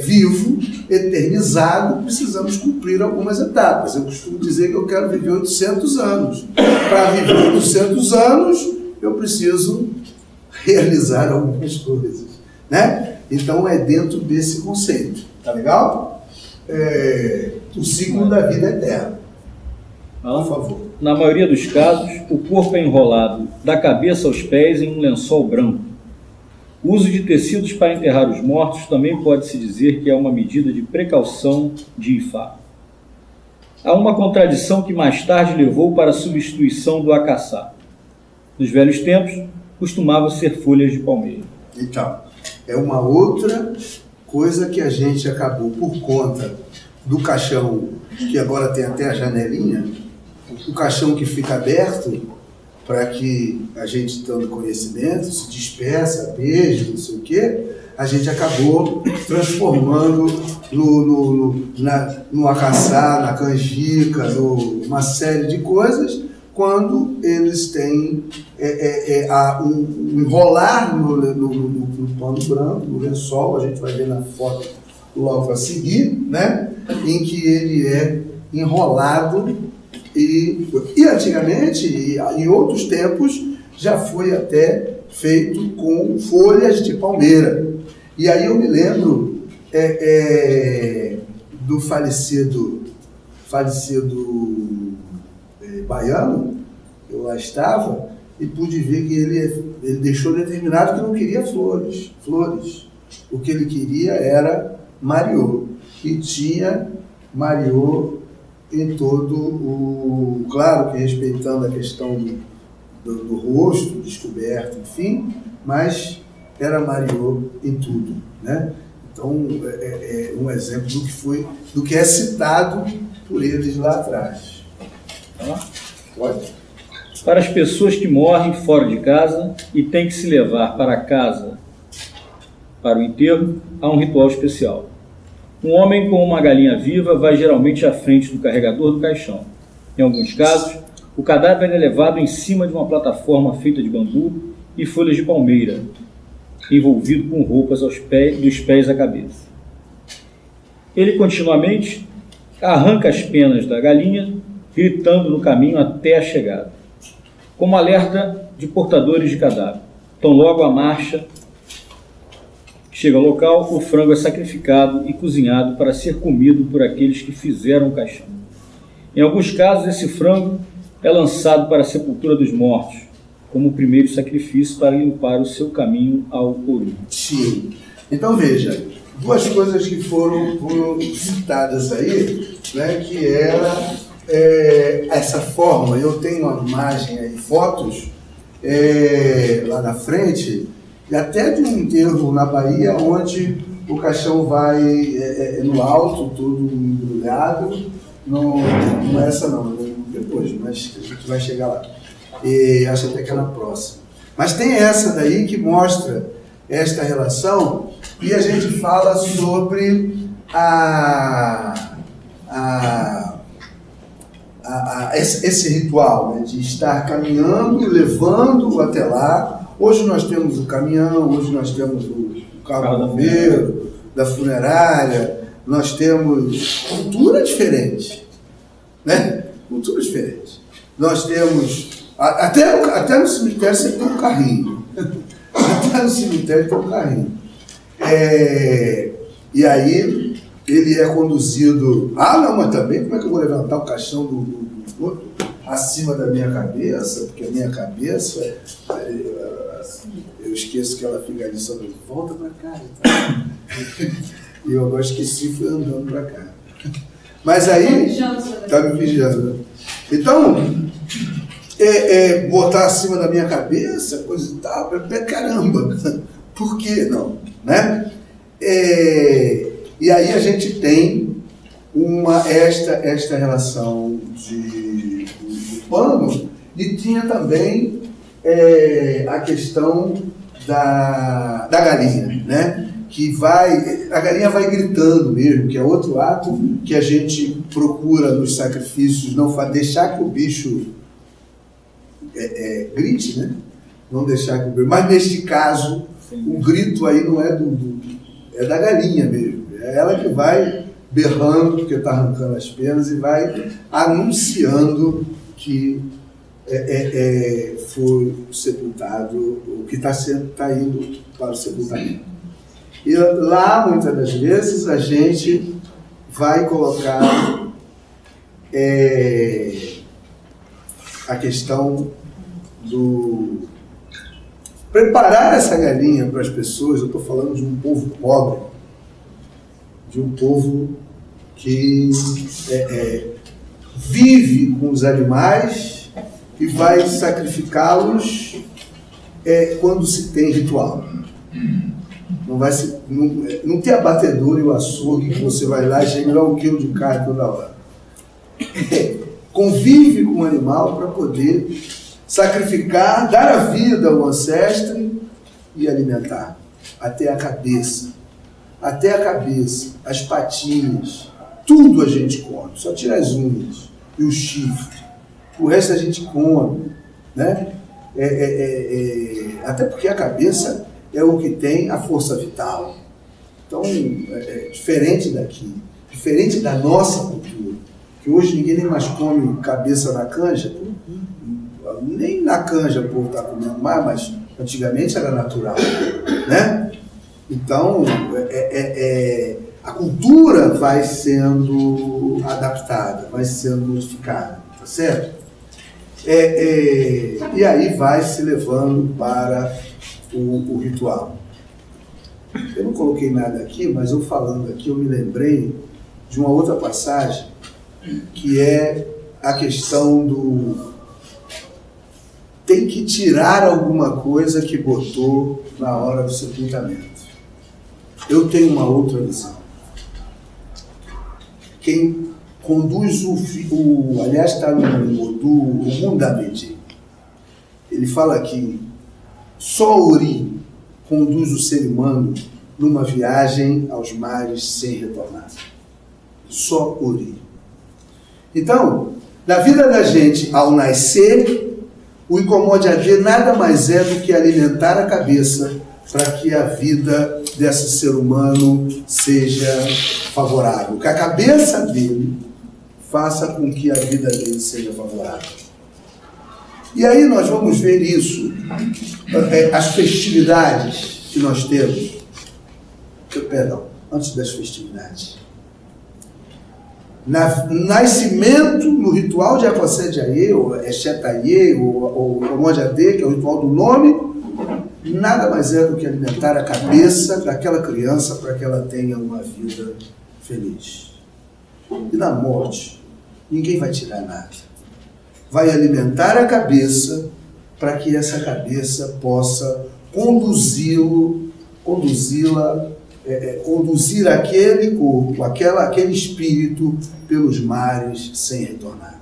vivo, eternizado, precisamos cumprir algumas etapas. Eu costumo dizer que eu quero viver 800 anos. Para viver 800 anos, eu preciso realizar algumas coisas, né? Então, é dentro desse conceito. Tá legal? O ciclo da vida eterna. Por favor. Na maioria dos casos, o corpo é enrolado da cabeça aos pés em um lençol branco. O uso de tecidos para enterrar os mortos também pode-se dizer que é uma medida de precaução de Ifá. Há uma contradição que mais tarde levou para a substituição do acaçá. Nos velhos tempos, costumavam ser folhas de palmeira. Então, é uma outra coisa que a gente acabou, por conta do caixão, que agora tem até a janelinha, o caixão que fica aberto para que a gente, tendo conhecimento, se dispersa, beije, não sei o quê, a gente acabou transformando no acaçá, na canjica, uma série de coisas, quando eles têm um enrolar no pano branco, no lençol, a gente vai ver na foto logo a seguir, né? Em que ele é enrolado e antigamente, e em outros tempos, já foi até feito com folhas de palmeira. E aí eu me lembro do falecido baiano, eu lá estava, e pude ver que ele deixou determinado que não queria flores. O que ele queria era mariô. E tinha mariô em todo claro que respeitando a questão do rosto, descoberto, enfim, mas era mariô em tudo, né? Então, um exemplo do que é citado por eles lá atrás. Pode? Para as pessoas que morrem fora de casa e têm que se levar para casa para o enterro, há um ritual especial. Um homem com uma galinha viva vai geralmente à frente do carregador do caixão. Em alguns casos, o cadáver é levado em cima de uma plataforma feita de bambu e folhas de palmeira, envolvido com roupas dos pés à cabeça. Ele continuamente arranca as penas da galinha, gritando no caminho até a chegada, como alerta de portadores de cadáver. Então, logo a marcha chega ao local, o frango é sacrificado e cozinhado para ser comido por aqueles que fizeram o caixão. Em alguns casos, esse frango é lançado para a sepultura dos mortos, como o primeiro sacrifício para limpar o seu caminho ao Coru. Sim. Então, veja, duas coisas que foram citadas aí, né, que era essa forma. Eu tenho uma imagem aí, fotos lá na frente, e até de um enterro na Bahia, onde o caixão vai no alto, todo embrulhado. Não é essa não, depois, mas a gente vai chegar lá. E acho até que é na próxima. Mas tem essa daí que mostra esta relação, e a gente fala sobre esse ritual, né, de estar caminhando e levando até lá. Hoje nós temos o caminhão, hoje nós temos o carro do bombeiro, da funerária, nós temos cultura diferente, né? Cultura diferente. Nós temos, até no cemitério você tem um carrinho. Até no cemitério tem um carrinho. E aí ele é conduzido. Ah, não, mas também como é que eu vou levantar o caixão do corpo acima da minha cabeça? Porque a minha cabeça, eu esqueço que ela fica ali só de volta para cá. E eu agora esqueci, fui andando para cá. Mas aí. Está me vigiando, né? Então, botar acima da minha cabeça, coisa e tal, caramba, por que não? Né? E aí a gente tem esta relação de pano, e tinha também a questão da galinha, né? A galinha vai gritando mesmo, que é outro ato que a gente procura nos sacrifícios, não deixar que o bicho grite, né? Não deixar que o bicho... Mas neste caso, o grito aí não é é da galinha mesmo. É ela que vai berrando, porque está arrancando as penas, e vai anunciando que foi sepultado, o que está indo para o sepultamento. E lá, muitas das vezes, a gente vai colocar a questão do preparar essa galinha para as pessoas. Eu estou falando de um povo pobre, de um povo que vive com os animais e vai sacrificá-los quando se tem ritual. Não tem abatedor e o açougue que você vai lá e chega lá 1 quilo de carne toda hora. Convive com o animal para poder sacrificar, dar a vida ao ancestre e alimentar. Até a cabeça. Até a cabeça, as patinhas, tudo a gente come. Só tira as unhas e o chifre. O resto a gente come, né? Até porque a cabeça é o que tem a força vital. Então, diferente daqui, diferente da nossa cultura, que hoje ninguém nem mais come cabeça na canja, nem na canja o povo está comendo mais, mas antigamente era natural, né? Então, a cultura vai sendo adaptada, vai sendo modificada, tá certo? E aí vai se levando para o ritual. Eu não coloquei nada aqui, mas eu falando aqui, eu me lembrei de uma outra passagem, que é a questão do tem que tirar alguma coisa que botou na hora do sepultamento. Eu tenho uma outra visão. Quem conduz aliás, está no do Mundamedi, ele fala que só Ori conduz o ser humano numa viagem aos mares sem retornar. Só Ori. Então, na vida da gente, ao nascer, o Incomode Haver nada mais é do que alimentar a cabeça para que a vida desse ser humano seja favorável. Que a cabeça dele faça com que a vida dele seja favorável. E aí nós vamos ver isso, as festividades que nós temos. Perdão, antes das festividades. Nascimento, no ritual de Akossé Diaye, ou Exetaye, ou Incomode Haver, que é o ritual do nome, nada mais é do que alimentar a cabeça daquela criança para que ela tenha uma vida feliz. E na morte, ninguém vai tirar nada. Vai alimentar a cabeça para que essa cabeça possa conduzir aquele corpo, aquele espírito pelos mares sem retornar.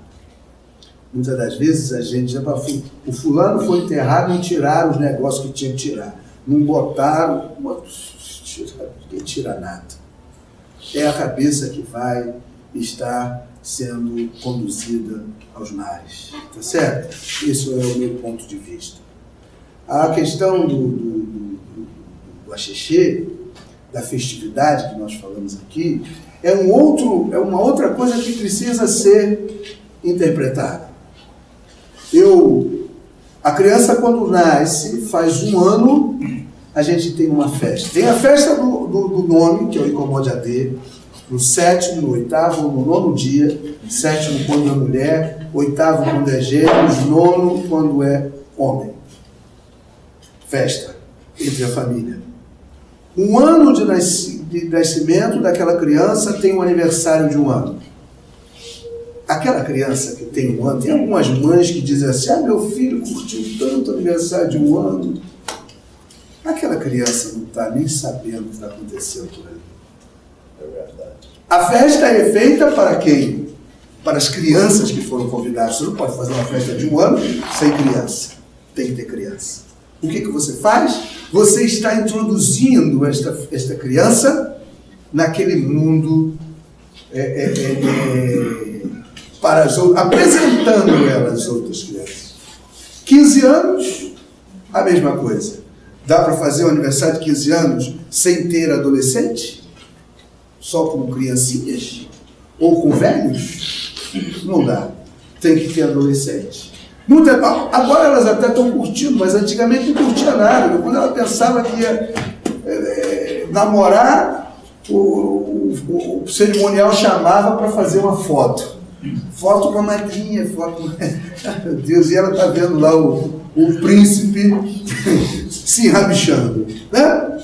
Muitas das vezes a gente já o fulano foi enterrado e tiraram os negócios que tinha que tirar. Não botaram, ninguém tira nada. É a cabeça que vai estar sendo conduzida aos mares. Tá certo? Esse é o meu ponto de vista. A questão do axixê, da festividade que nós falamos aqui, é uma outra coisa que precisa ser interpretada. A criança, quando nasce, faz 1 ano, a gente tem uma festa. Tem a festa do nome, que é o Incomode AD, no 7º, no 8º, no 9º dia, 7º quando é mulher, 8º quando é gêmeos, 9º quando é homem. Festa entre a família. 1 ano de nascimento daquela criança tem um aniversário de 1 ano. Aquela criança que tem 1 ano, tem algumas mães que dizem assim, meu filho curtiu tanto o aniversário de 1 ano. Aquela criança não está nem sabendo o que está acontecendo por ali. É verdade. A festa é feita para quem? Para as crianças que foram convidadas. Você não pode fazer uma festa de 1 ano sem criança. Tem que ter criança. O que você faz? Você está introduzindo esta criança naquele mundo para as outras, apresentando ela às outras crianças. 15 anos, a mesma coisa. Dá para fazer um aniversário de 15 anos sem ter adolescente? Só com criancinhas? Ou com velhos? Não dá. Tem que ter adolescente. Agora elas até estão curtindo, mas antigamente não curtia nada. Quando ela pensava que ia namorar, o cerimonial chamava para fazer uma foto. Foto com a madrinha, meu Deus, e ela está vendo lá o príncipe se enrabixando, né?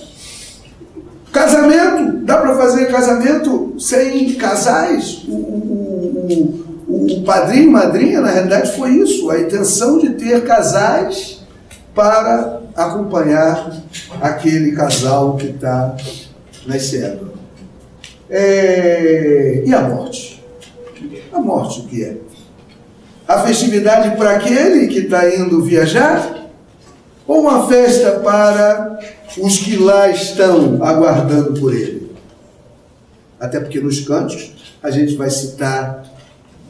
Casamento, dá para fazer casamento sem casais? O padrinho e madrinha, na realidade, foi isso, a intenção de ter casais para acompanhar aquele casal que está nascendo. E a morte? A morte o que é? A festividade para aquele que está indo viajar? Ou uma festa para os que lá estão aguardando por ele? Até porque nos cânticos a gente vai citar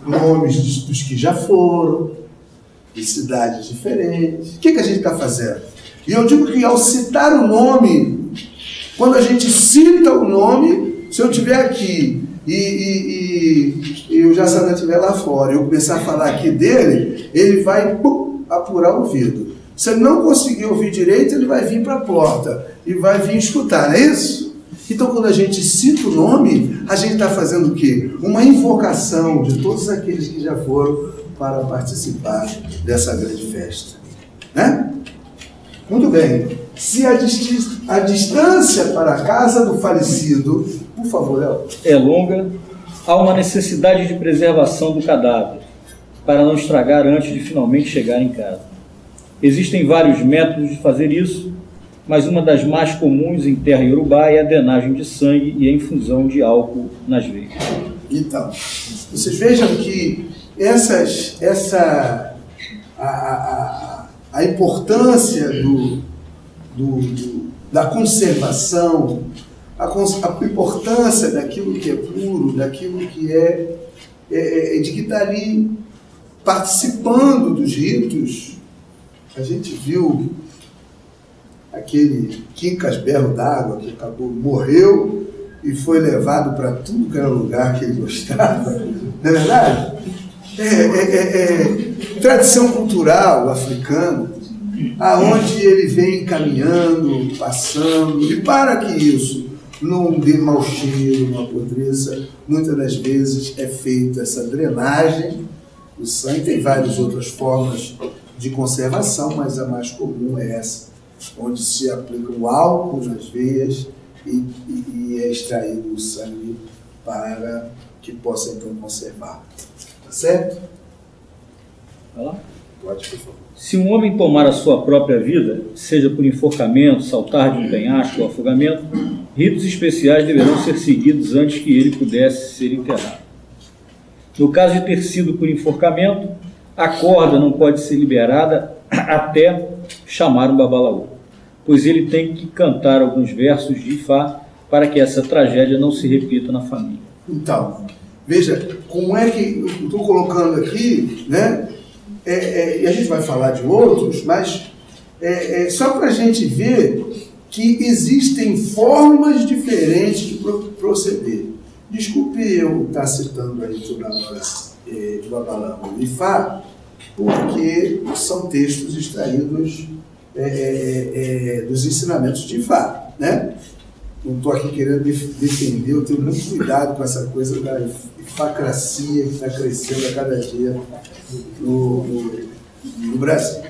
nomes dos que já foram, de cidades diferentes. O que a gente está fazendo? E eu digo que ao citar o nome, quando a gente cita o nome, se eu estiver aqui e o Jaçanã estiver lá fora e eu começar a falar aqui dele, ele vai apurar o ouvido. Se ele não conseguir ouvir direito, ele vai vir para a porta e vai vir escutar, não é isso? Então, quando a gente cita o nome, a gente está fazendo o quê? Uma invocação de todos aqueles que já foram para participar dessa grande festa. Né? Muito bem. Se a distância para a casa do falecido, por favor, Léo. É longa, há uma necessidade de preservação do cadáver, para não estragar antes de finalmente chegar em casa. Existem vários métodos de fazer isso, mas uma das mais comuns em terra iorubá é a drenagem de sangue e a infusão de álcool nas veias. Então, vocês vejam que a importância da conservação, a importância daquilo que é puro, daquilo que de que está ali participando dos ritos. A gente viu aquele Quincas Berro d'Água que morreu e foi levado para tudo que era lugar que ele gostava. Não é verdade? Tradição cultural africana, aonde ele vem caminhando, passando, e para que isso não dê mau cheiro, não apodreça, muitas das vezes é feita essa drenagem do sangue. Tem várias outras formas de conservação, mas a mais comum é essa, onde se aplica o álcool nas veias e é extraído o sangue para que possa então conservar. Tá certo? Vai lá? Pode, por favor. Se um homem tomar a sua própria vida, seja por enforcamento, saltar de um penhasco ou afogamento, ritos especiais deverão ser seguidos antes que ele pudesse ser enterrado. No caso de ter sido por enforcamento, A corda não pode ser liberada até chamar um babalaô, pois ele tem que cantar alguns versos de Ifá para que essa tragédia não se repita na família. Então, veja, como é que eu estou colocando aqui, né? E a gente vai falar de outros, mas só para a gente ver que existem formas diferentes de proceder. Desculpe eu estar citando aí toda hora de Babalaô e Ifá, porque são textos extraídos dos ensinamentos de Ifá, né? Não estou aqui querendo defender, eu tenho muito cuidado com essa coisa da ifacracia que está crescendo a cada dia no Brasil.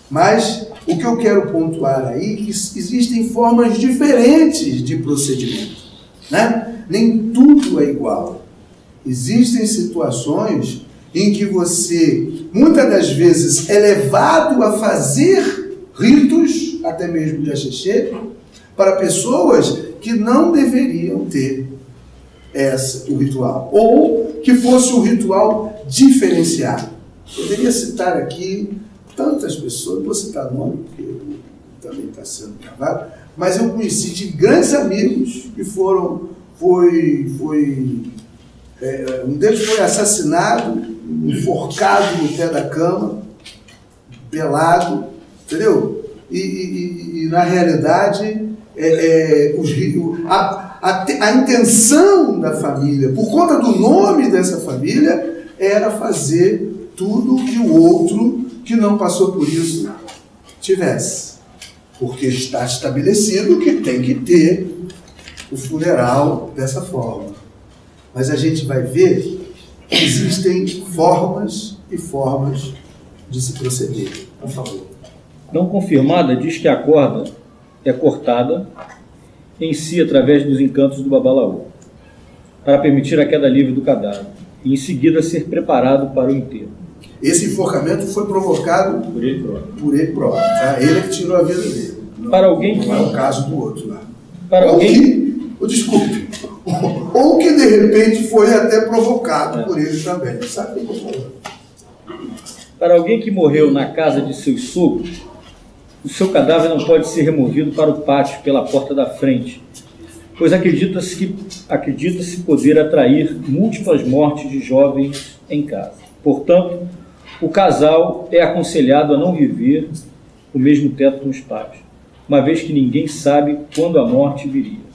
Mas o que eu quero pontuar aí é que existem formas diferentes de procedimento, né? Nem tudo é igual. Existem situações em que você, muitas das vezes, é levado a fazer ritos, até mesmo de axixê, para pessoas que não deveriam ter o ritual, ou que fosse um ritual diferenciado. Poderia citar aqui tantas pessoas, não vou citar nome, porque também está sendo gravado, mas eu conheci de grandes amigos que um deles foi assassinado, enforcado no pé da cama, pelado, entendeu? E na realidade, a intenção da família, por conta do nome dessa família, era fazer tudo que o outro que não passou por isso tivesse. Porque está estabelecido que tem que ter o funeral dessa forma. Mas a gente vai ver que existem formas e formas de se proceder. Por favor. Não confirmada diz que a corda é cortada em si através dos encantos do babalaô, para permitir a queda livre do cadáver, e em seguida ser preparado para o enterro. Esse enforcamento foi provocado Por ele próprio. por ele próprio, tá? Ele é que tirou a vida dele. Para alguém que... Não é o caso do outro lá. Para Desculpe. Ou que de repente foi até provocado por ele também. Sabe o que eu estou falando? Para alguém que morreu na casa de seus sogros, o seu cadáver não pode ser removido para o pátio pela porta da frente, pois acredita-se poder atrair múltiplas mortes de jovens em casa. Portanto, o casal é aconselhado a não viver o mesmo teto nos pátios, uma vez que ninguém sabe quando a morte viria.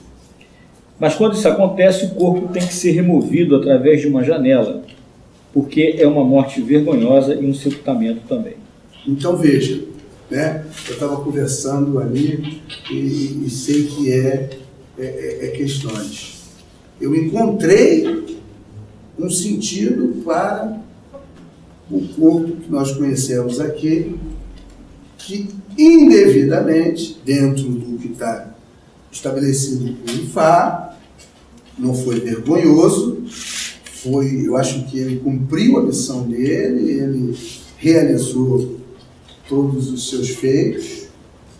Mas quando isso acontece, o corpo tem que ser removido através de uma janela, porque é uma morte vergonhosa e um sepultamento também. Então veja, né? Eu estava conversando ali e sei que é questões. Eu encontrei um sentido para o corpo que nós conhecemos aqui, que indevidamente, dentro do que está estabelecido por Ifá, não foi vergonhoso, eu acho que ele cumpriu a missão dele, ele realizou todos os seus feitos,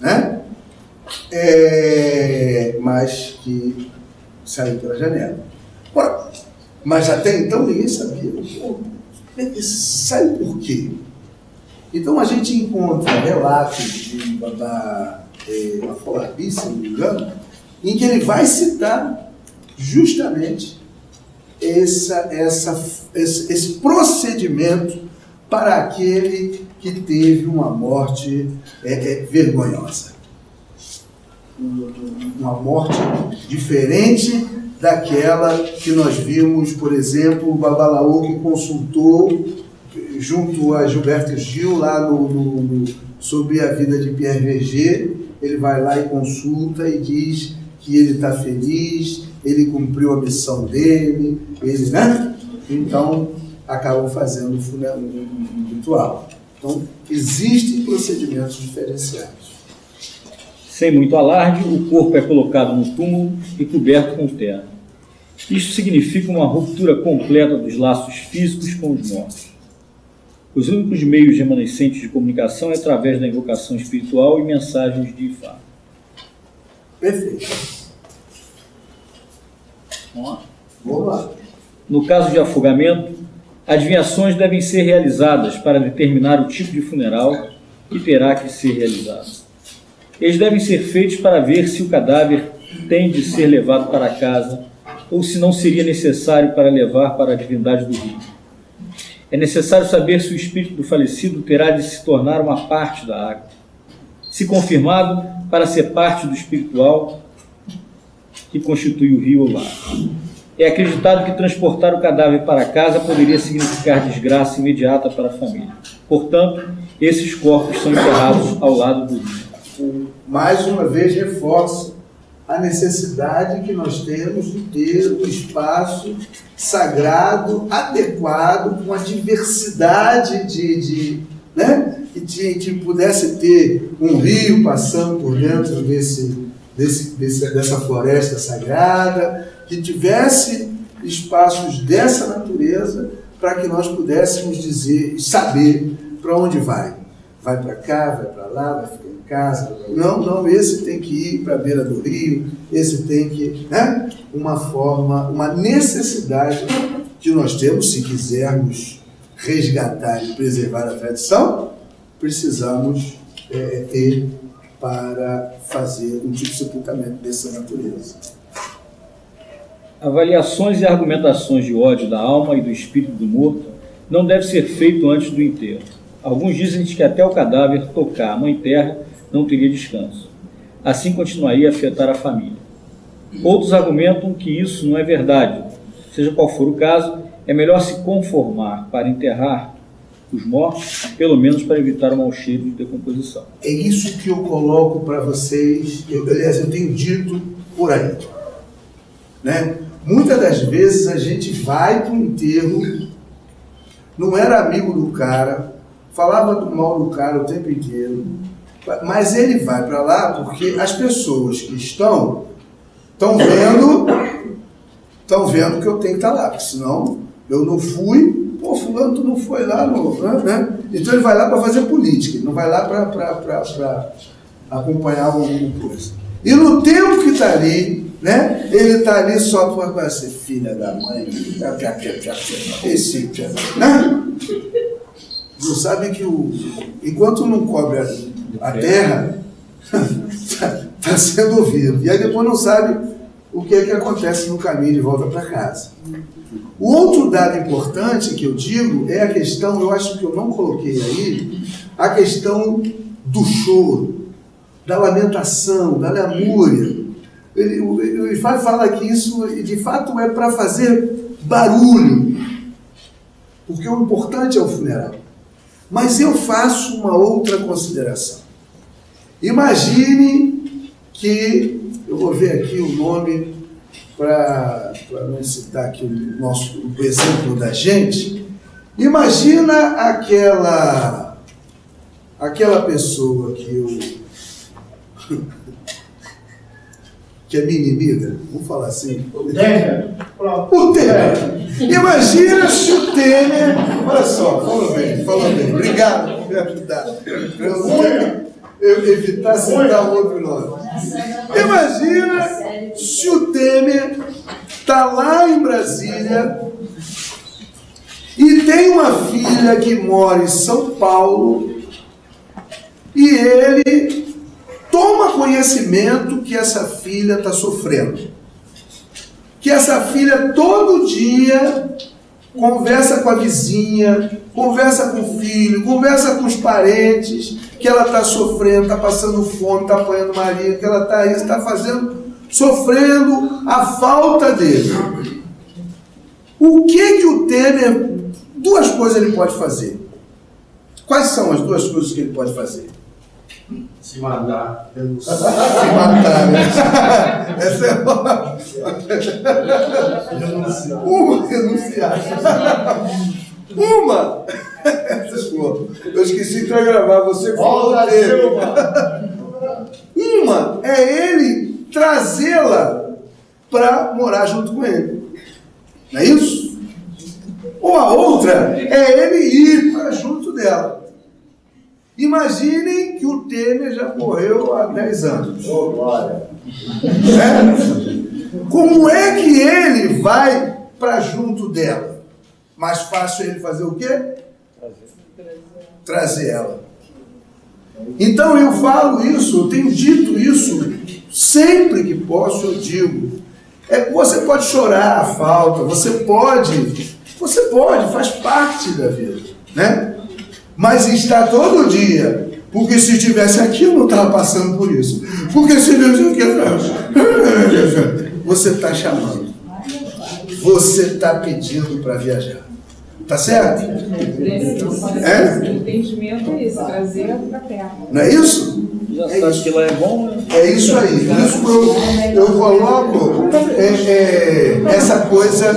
né? Mas que saiu pela janela. Ora, mas até então ninguém sabia. Saiu por quê? Então a gente encontra relatos de Afolabi, se não me engano, em que ele vai citar justamente esse procedimento para aquele que teve uma morte vergonhosa. Uma morte diferente daquela que nós vimos, por exemplo, o babalaô que consultou junto a Gilberto Gil lá sobre a vida de Pierre Verger. Ele vai lá e consulta e diz que ele está feliz, ele cumpriu a missão dele, né? Então acabam fazendo um ritual. Então existem procedimentos diferenciados. Sem muito alarde, o corpo é colocado no túmulo e coberto com terra. Isto significa uma ruptura completa dos laços físicos com os mortos. Os únicos meios remanescentes de comunicação é através da invocação espiritual e mensagens de Ifá. Perfeito. Vamos lá. No caso de afogamento, Adivinhações devem ser realizadas para determinar o tipo de funeral que terá que ser realizado. Eles devem ser feitos para ver se o cadáver tem de ser levado para casa ou se não seria necessário para levar para a divindade do rio. É necessário saber se o espírito do falecido terá de se tornar uma parte da água. Se confirmado, para ser parte do espiritual que constitui o rio ou mar. É acreditado que transportar o cadáver para casa poderia significar desgraça imediata para a família. Portanto, esses corpos são enterrados ao lado do rio. Mais uma vez, reforça a necessidade que nós temos de ter um espaço sagrado, adequado, com a diversidade né? Que pudesse ter um rio passando por dentro dessa floresta sagrada, que tivesse espaços dessa natureza para que nós pudéssemos dizer, saber para onde vai. Vai para cá, vai para lá, vai ficar em casa. Não, esse tem que ir para a beira do rio, esse tem que... Né? Uma necessidade que nós temos, se quisermos resgatar e preservar a tradição, precisamos ter para fazer um tipo de sepultamento dessa natureza. Avaliações e argumentações de ódio da alma e do espírito do morto não deve ser feito antes do enterro. Alguns dizem que até o cadáver tocar a mãe terra não teria descanso. Assim continuaria a afetar a família. Outros argumentam que isso não é verdade. Seja qual for o caso, é melhor se conformar para enterrar os mortos, pelo menos para evitar o mau cheiro de decomposição. É isso que eu coloco para vocês, aliás, eu tenho dito por aí. Né? Muitas das vezes a gente vai para o enterro, não era amigo do cara, falava mal do cara o tempo inteiro, mas ele vai para lá porque as pessoas que estão vendo que eu tenho que estar lá, porque senão eu não fui, fulano, tu não foi lá, né? Então ele vai lá para fazer política, ele não vai lá para acompanhar alguma coisa. E no tempo que está ali, né? Ele está ali só para ser filha da mãe, esse, né? Não sabe que enquanto não cobre a terra, está sendo ouvido. E aí depois não sabe o que é que acontece no caminho de volta para casa. O outro dado importante que eu digo é a questão, eu acho que eu não coloquei aí, a questão do choro, da lamentação, da lamúria. Ele vai falar que isso, de fato, é para fazer barulho, porque o importante é o funeral. Mas eu faço uma outra consideração. Imagine que, eu vou ver aqui o nome, para não citar aqui o exemplo da gente, imagina aquela pessoa que é minha inimiga, vamos falar assim. O Temer. Imagina se o Temer... Olha só, falou bem. Obrigado por me ajudar. Eu evitar citar outro nome. Imagina se o Temer está lá em Brasília e tem uma filha que mora em São Paulo e ele toma conhecimento que essa filha está sofrendo. Que essa filha todo dia conversa com a vizinha, conversa com o filho, conversa com os parentes, que ela está sofrendo, está passando fome, está apanhando marido, que ela está sofrendo a falta dele. O que o Temer... Duas coisas ele pode fazer. Quais são as duas coisas que ele pode fazer? Se matar. Se matar, né? Essa é renunciar. Uma! Eu esqueci para gravar, você falou dele. Uma é ele trazê-la para morar junto com ele. Não é isso? Ou a outra é ele ir para junto dela. Imaginem que o Temer já morreu há 10 anos. Como é que ele vai para junto dela? mais fácil é ele fazer o quê? Trazer ela. Então eu falo isso, eu tenho dito isso, sempre que posso eu digo. Você pode chorar a falta, você pode, faz parte da vida, né? Mas está todo dia, porque se tivesse aqui eu não estava passando por isso. Porque se Deus não quer, você está chamando, você está pedindo para viajar. Tá certo? O entendimento é isso, trazer para perto. Não é isso? Já sabe que lá é bom, né? É isso aí. Isso eu coloco essa coisa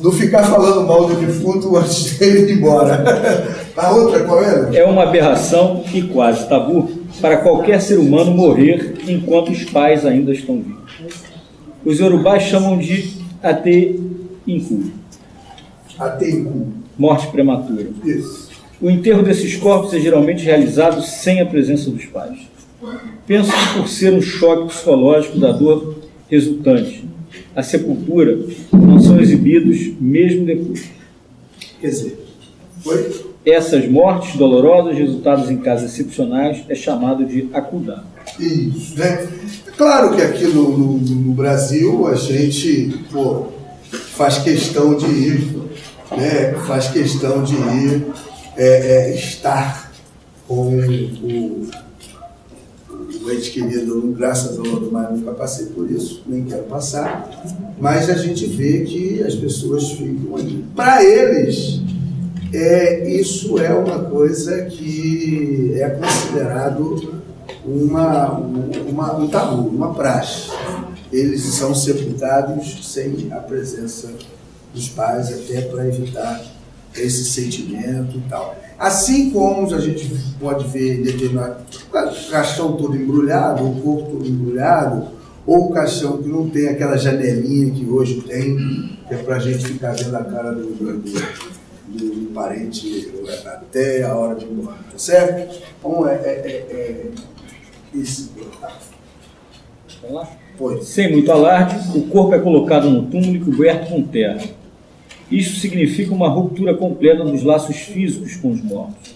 do ficar falando mal do defunto antes dele ir embora. A outra qual é? É uma aberração e quase tabu para qualquer ser humano morrer enquanto os pais ainda estão vivos. Os iorubás chamam de ateinku. Ateinku. Morte prematura. Isso. O enterro desses corpos é geralmente realizado sem a presença dos pais. Penso que por ser um choque psicológico da dor resultante, a sepultura não são exibidos mesmo depois. Quer dizer, foi? Essas mortes dolorosas, resultados em casos excepcionais, é chamado de akudá. Isso, né? Claro que aqui no Brasil a gente faz questão de ir, né? Faz questão de ir estar com o ente querido, graças ao Lord, mas nunca passei por isso, nem quero passar, mas a gente vê que as pessoas ficam ali. Para eles, isso é uma coisa que é considerado um tabu, uma praxe. Eles são sepultados sem a presença dos pais, até para evitar esse sentimento e tal. Assim como a gente pode ver determinado caixão todo embrulhado, o corpo todo embrulhado, ou o caixão que não tem aquela janelinha que hoje tem, que é para a gente ficar vendo a cara do parente até a hora de ir embora, tá certo? Então isso. Vamos lá? Pois. Sem muito alarde, o corpo é colocado no túmulo e coberto com terra. Isso significa uma ruptura completa dos laços físicos com os mortos.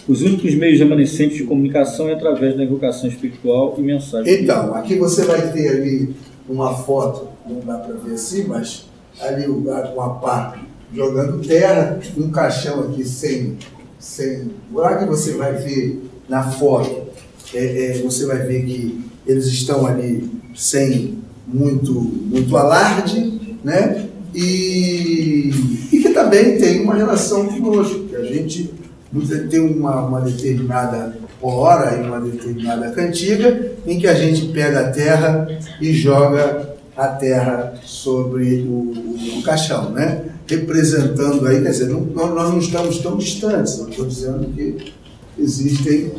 Os únicos meios remanescentes de comunicação é através da invocação espiritual e mensagem. Então, aqui você vai ter ali uma foto, não dá para ver assim, mas ali com a pá jogando terra, um caixão aqui sem buraco, que você vai ver na foto, você vai ver que eles estão ali sem muito alarde, né? E que também tem uma relação conosco, que a gente tem uma determinada hora e uma determinada cantiga em que a gente pega a terra e joga a terra sobre o caixão, né? Representando aí, quer dizer, nós não estamos tão distantes, não estou dizendo que existem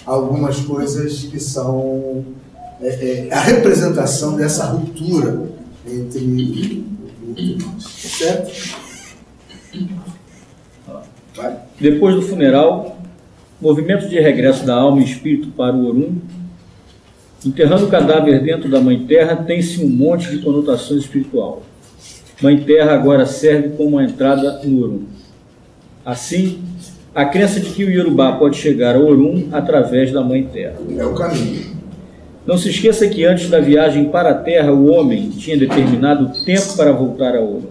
algumas coisas que são a representação dessa ruptura entre nós, certo? Vai. Depois do funeral, movimento de regresso da alma e espírito para o Orum. Enterrando o cadáver dentro da Mãe Terra, tem-se um monte de conotações espiritual. Mãe Terra agora serve como uma entrada no Orum. Assim, a crença de que o Iorubá pode chegar ao Orum através da Mãe Terra. É o caminho. Não se esqueça que antes da viagem para a Terra, o homem tinha determinado o tempo para voltar ao Orum.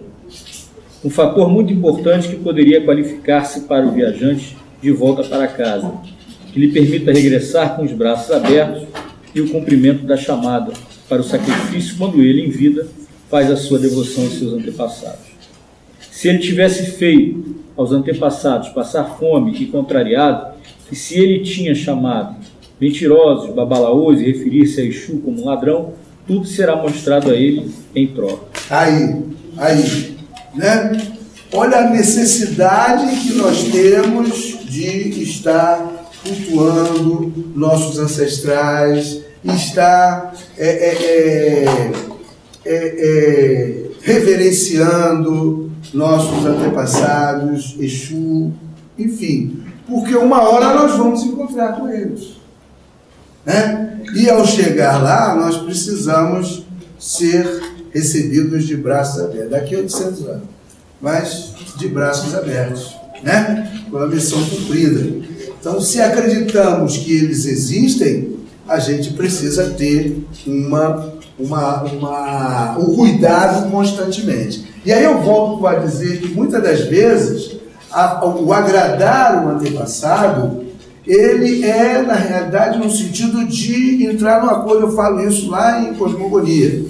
Um fator muito importante que poderia qualificar-se para o viajante de volta para casa, que lhe permita regressar com os braços abertos e o cumprimento da chamada para o sacrifício quando ele, em vida, faz a sua devoção aos seus antepassados. Se ele tivesse feito aos antepassados passar fome e contrariado, e se ele tinha chamado mentirosos, babalaôs e referir-se a Exu como ladrão, tudo será mostrado a ele em troca. Aí, né? Olha a necessidade que nós temos de estar cultuando nossos ancestrais, estar reverenciando nossos antepassados, Exu, enfim, porque uma hora nós vamos encontrar com eles, né? E ao chegar lá, nós precisamos ser recebidos de braços abertos. Daqui a 800 anos, mas de braços abertos, né? Com a missão cumprida. Então, se acreditamos que eles existem, a gente precisa ter um cuidado constantemente. E aí eu volto a dizer que muitas das vezes o agradar o antepassado, ele é, na realidade, no sentido de entrar no acordo. Eu falo isso lá em Cosmogonia.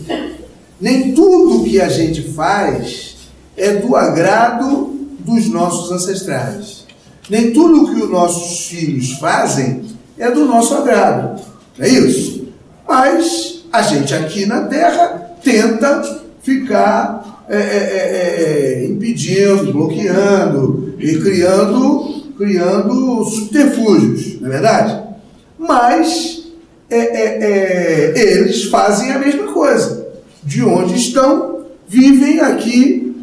Nem tudo que a gente faz é do agrado dos nossos ancestrais. Nem tudo que os nossos filhos fazem é do nosso agrado. Não é isso? Mas a gente aqui na Terra tenta ficar impedindo, bloqueando e criando subterfúgios, não é verdade? Mas eles fazem a mesma coisa. De onde estão, vivem aqui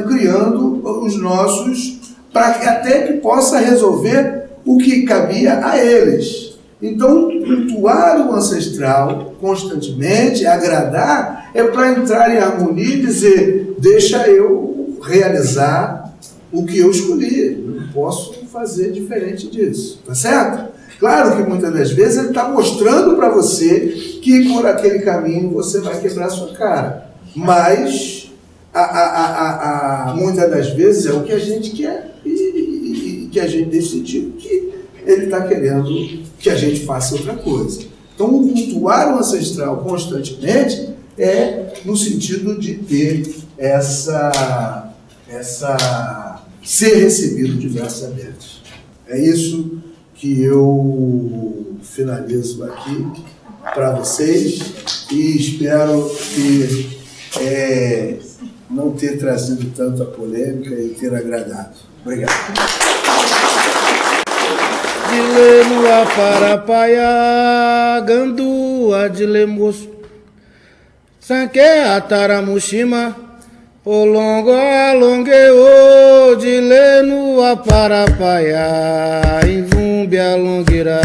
criando os nossos, para até que possa resolver o que cabia a eles. Então, cultuar o ancestral constantemente, agradar, é para entrar em harmonia e dizer: deixa eu realizar o que eu escolhi, não posso fazer diferente disso, tá certo? Claro que muitas das vezes ele está mostrando para você que por aquele caminho você vai quebrar sua cara, mas muitas das vezes é o que a gente quer e que a gente decidiu que ele está querendo que a gente faça outra coisa. Então, o cultuar o ancestral constantemente é no sentido de ter ser recebido de braços abertos. É isso que eu finalizo aqui para vocês e espero que não ter trazido tanta polêmica e ter agradado. Obrigado. Dile no aparapaya, gandua dile moço. Sanke ataramushima, olongo alongueo, dile no aparapaya, invumbi alongueira.